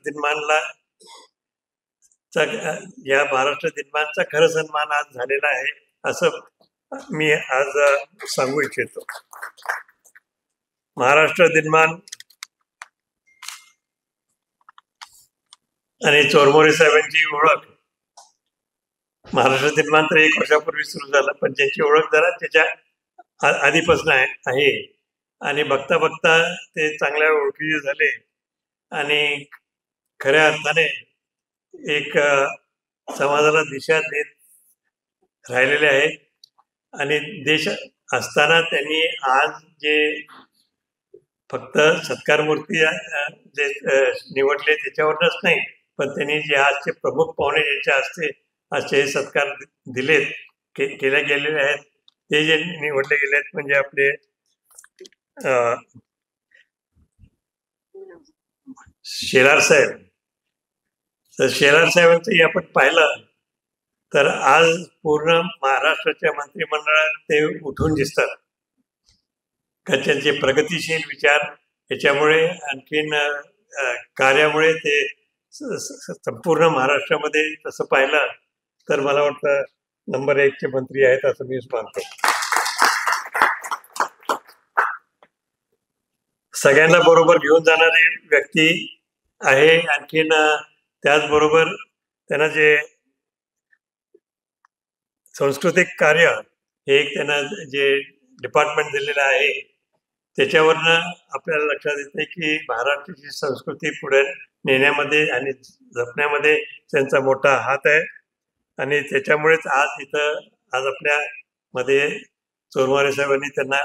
दिनमानचा खरं सन्मान आज झालेला आहे असं मी आज सांगू इच्छितो. महाराष्ट्र दिनमान आणि चोरमोरे साहेबांची ओळख, महाराष्ट्र दिनमान तर 1 वर्षापूर्वी सुरू झाला, पण त्यांची ओळख जरा त्याच्या आधीपासून आहे आणि बघता बघता ते चांगल्या ओळखीचे झाले आणि खऱ्या अर्थाने एक समाजाला दिशा देत राहिलेले आहेत. आणि देश असताना त्यांनी आज जे फक्त सत्कार मूर्ती जे निवडले त्याच्यावरच नाही, पण त्यांनी जे आजचे प्रमुख पाहुणे ज्यांच्या हस्ते आजचे हे सत्कार दिलेत केले गेलेले आहेत, ते जे निवडले गेले आहेत म्हणजे आपले शेलार साहेब. तर शेलार साहेबांचंही आपण पाहिलं तर आज पूर्ण महाराष्ट्राच्या मंत्रिमंडळात ते उठून दिसतात का त्यांचे प्रगतिशील विचार याच्यामुळे आणखीन कार्यामुळे ते संपूर्ण महाराष्ट्रामध्ये तसं पाहिलं तर मला वाटतं नंबर 1 चे मंत्री आहेत असं मी मानतो. सगळ्यांना बरोबर घेऊन जाणारी व्यक्ती आहे. आणखीन त्याचबरोबर त्यांना जे सांस्कृतिक कार्य हे एक त्यांना जे डिपार्टमेंट दिलेलं आहे त्याच्यावरनं आपल्याला लक्षात येते की महाराष्ट्राची संस्कृती पुढे नेण्यामध्ये आणि जपण्यामध्ये त्यांचा मोठा हात आहे. आणि त्याच्यामुळेच आज आपल्या मध्ये चोरमारे साहेबांनी त्यांना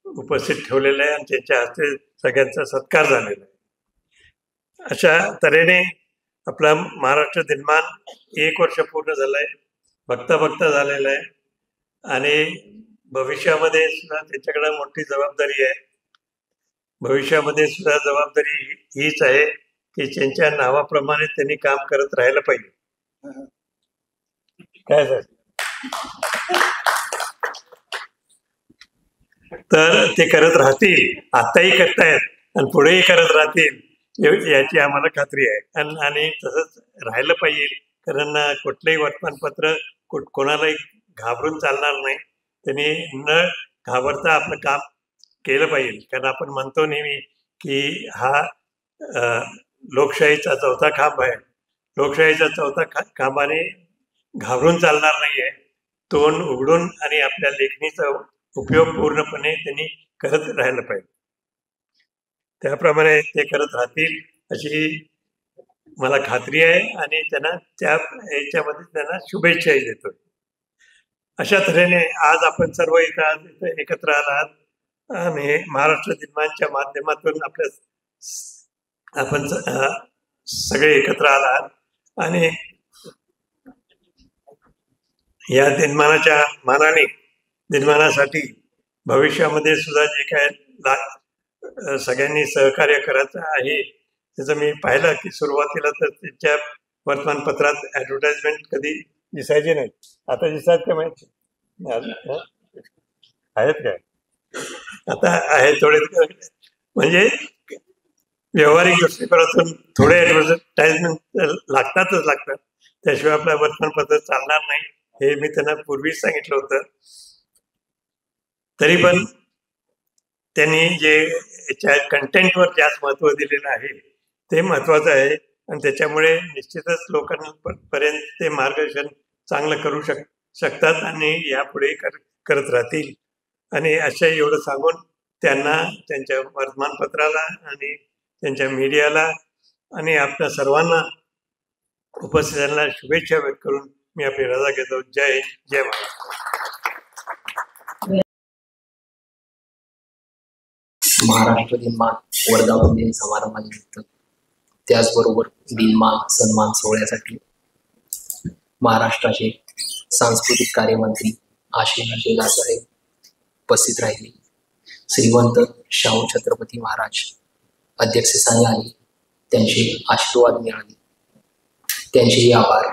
उपस्थित ठेवलेलं आहे आणि त्यांच्या हस्ते सगळ्यांचा सत्कार झालेला आहे. अशा तऱ्हेने आपला महाराष्ट्र दिनमान 1 वर्ष पूर्ण झालंय, बघता झालेलं आहे. आणि भविष्यामध्ये सुद्धा त्याच्याकडे मोठी जबाबदारी आहे. भविष्यामध्ये सुद्धा जबाबदारी हीच आहे की त्यांच्या नावाप्रमाणे त्यांनी काम करत राहायला पाहिजे. काय सर? तर ते करत राहतील, आताही करतायत आणि पुढेही करत राहतील याची आम्हाला खात्री आहे. आणि तसंच राहायला पाहिजे, कारण कुठलंही वर्तमानपत्र कोणालाही घाबरून चालणार नाही. त्यांनी न घाबरता आपलं काम केलं पाहिजे. कारण आपण म्हणतो नेहमी की हा लोकशाहीचा 4था खांब आहे. लोकशाहीचा 4था खांबाने घाबरून चालणार नाहीये. तोंड उघडून आणि आपल्या लेखणीचा उपयोग पूर्णपणे त्यांनी करत राहायला पाहिजे. त्याप्रमाणे ते करत राहतील अशी मला खात्री आहे आणि त्यांना याच्यामध्ये त्यांना शुभेच्छाही देतो. अशा तऱ्हेने आज आपण सर्व इथं एकत्र आलात आणि महाराष्ट्र दिनमानच्या माध्यमातून आपण सगळे एकत्र आलात आणि या दिनमानासाठी भविष्यामध्ये सुद्धा जे काय सगळ्यांनी सहकार्य करायचं आहे त्याचं मी पाहिलं की सुरुवातीला तर त्यांच्या वर्तमानपत्रात ॲडव्हर्टाइजमेंट कधी दिसायचे नाही. आता दिसतात का माहिती आहेत काय? आता आहे थोडे, म्हणजे व्यावहारिक दृष्टिकोनातून थोडे ॲडव्हर्टाइजमेंट लागतात. त्याशिवाय आपलं वर्तमानपत्र चालणार नाही हे मी त्यांना पूर्वीच सांगितलं होतं. तरी पण त्यांनी जे याच्या कंटेंटवर जास्त महत्त्व दिलेलं आहे ते महत्त्वाचं आहे आणि त्याच्यामुळे निश्चितच लोकांपर्यंत ते मार्गदर्शन चांगलं करू शकतात आणि यापुढे करत राहतील. आणि अशा एवढं सांगून त्यांना, त्यांच्या वर्तमानपत्राला आणि त्यांच्या मीडियाला आणि आपल्या सर्वांना उपस्थितांना शुभेच्छा व्यक्त करून मी आपली रजा घेतो. जय हिंद, जय महाराष्ट्र दिनमान वर्धापन दिन समारंभानिमित्त त्याचबरोबर दिनमान सन्मान सोहळ्यासाठी महाराष्ट्राचे सांस्कृतिक कार्यमंत्री आशिष शेलार साहेब उपस्थित राहिले. श्रीमंत शाहू छत्रपती महाराज अध्यक्षस्थानी आले, त्यांचे आशीर्वाद मिळाले, त्यांचेही आभार.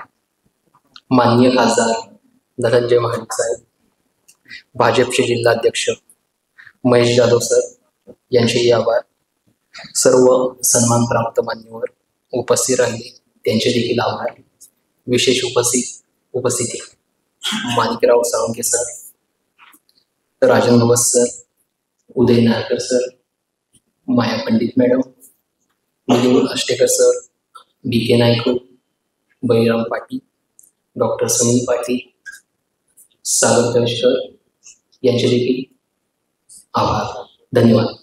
माननीय खासदार धनंजय महाडिक साहेब, भाजपचे जिल्हाध्यक्ष महेश जाधव सर यांचेही आभार. सर्व सन्मानप्राप्त मान्यवर उपस्थित राहिले, त्यांचे देखील आभार. विशेष उपस्थिती माणिकराव साळुंखे सर, राजन भवस सर, उदय नारकर सर, माया पंडित मॅडम, मिलिंद अष्टेकर सर, बी के नायक, बळीराम पाटील, डॉक्टर सुनील पाटील, सागर तळेकर यांचे देखील आभार. धन्यवाद.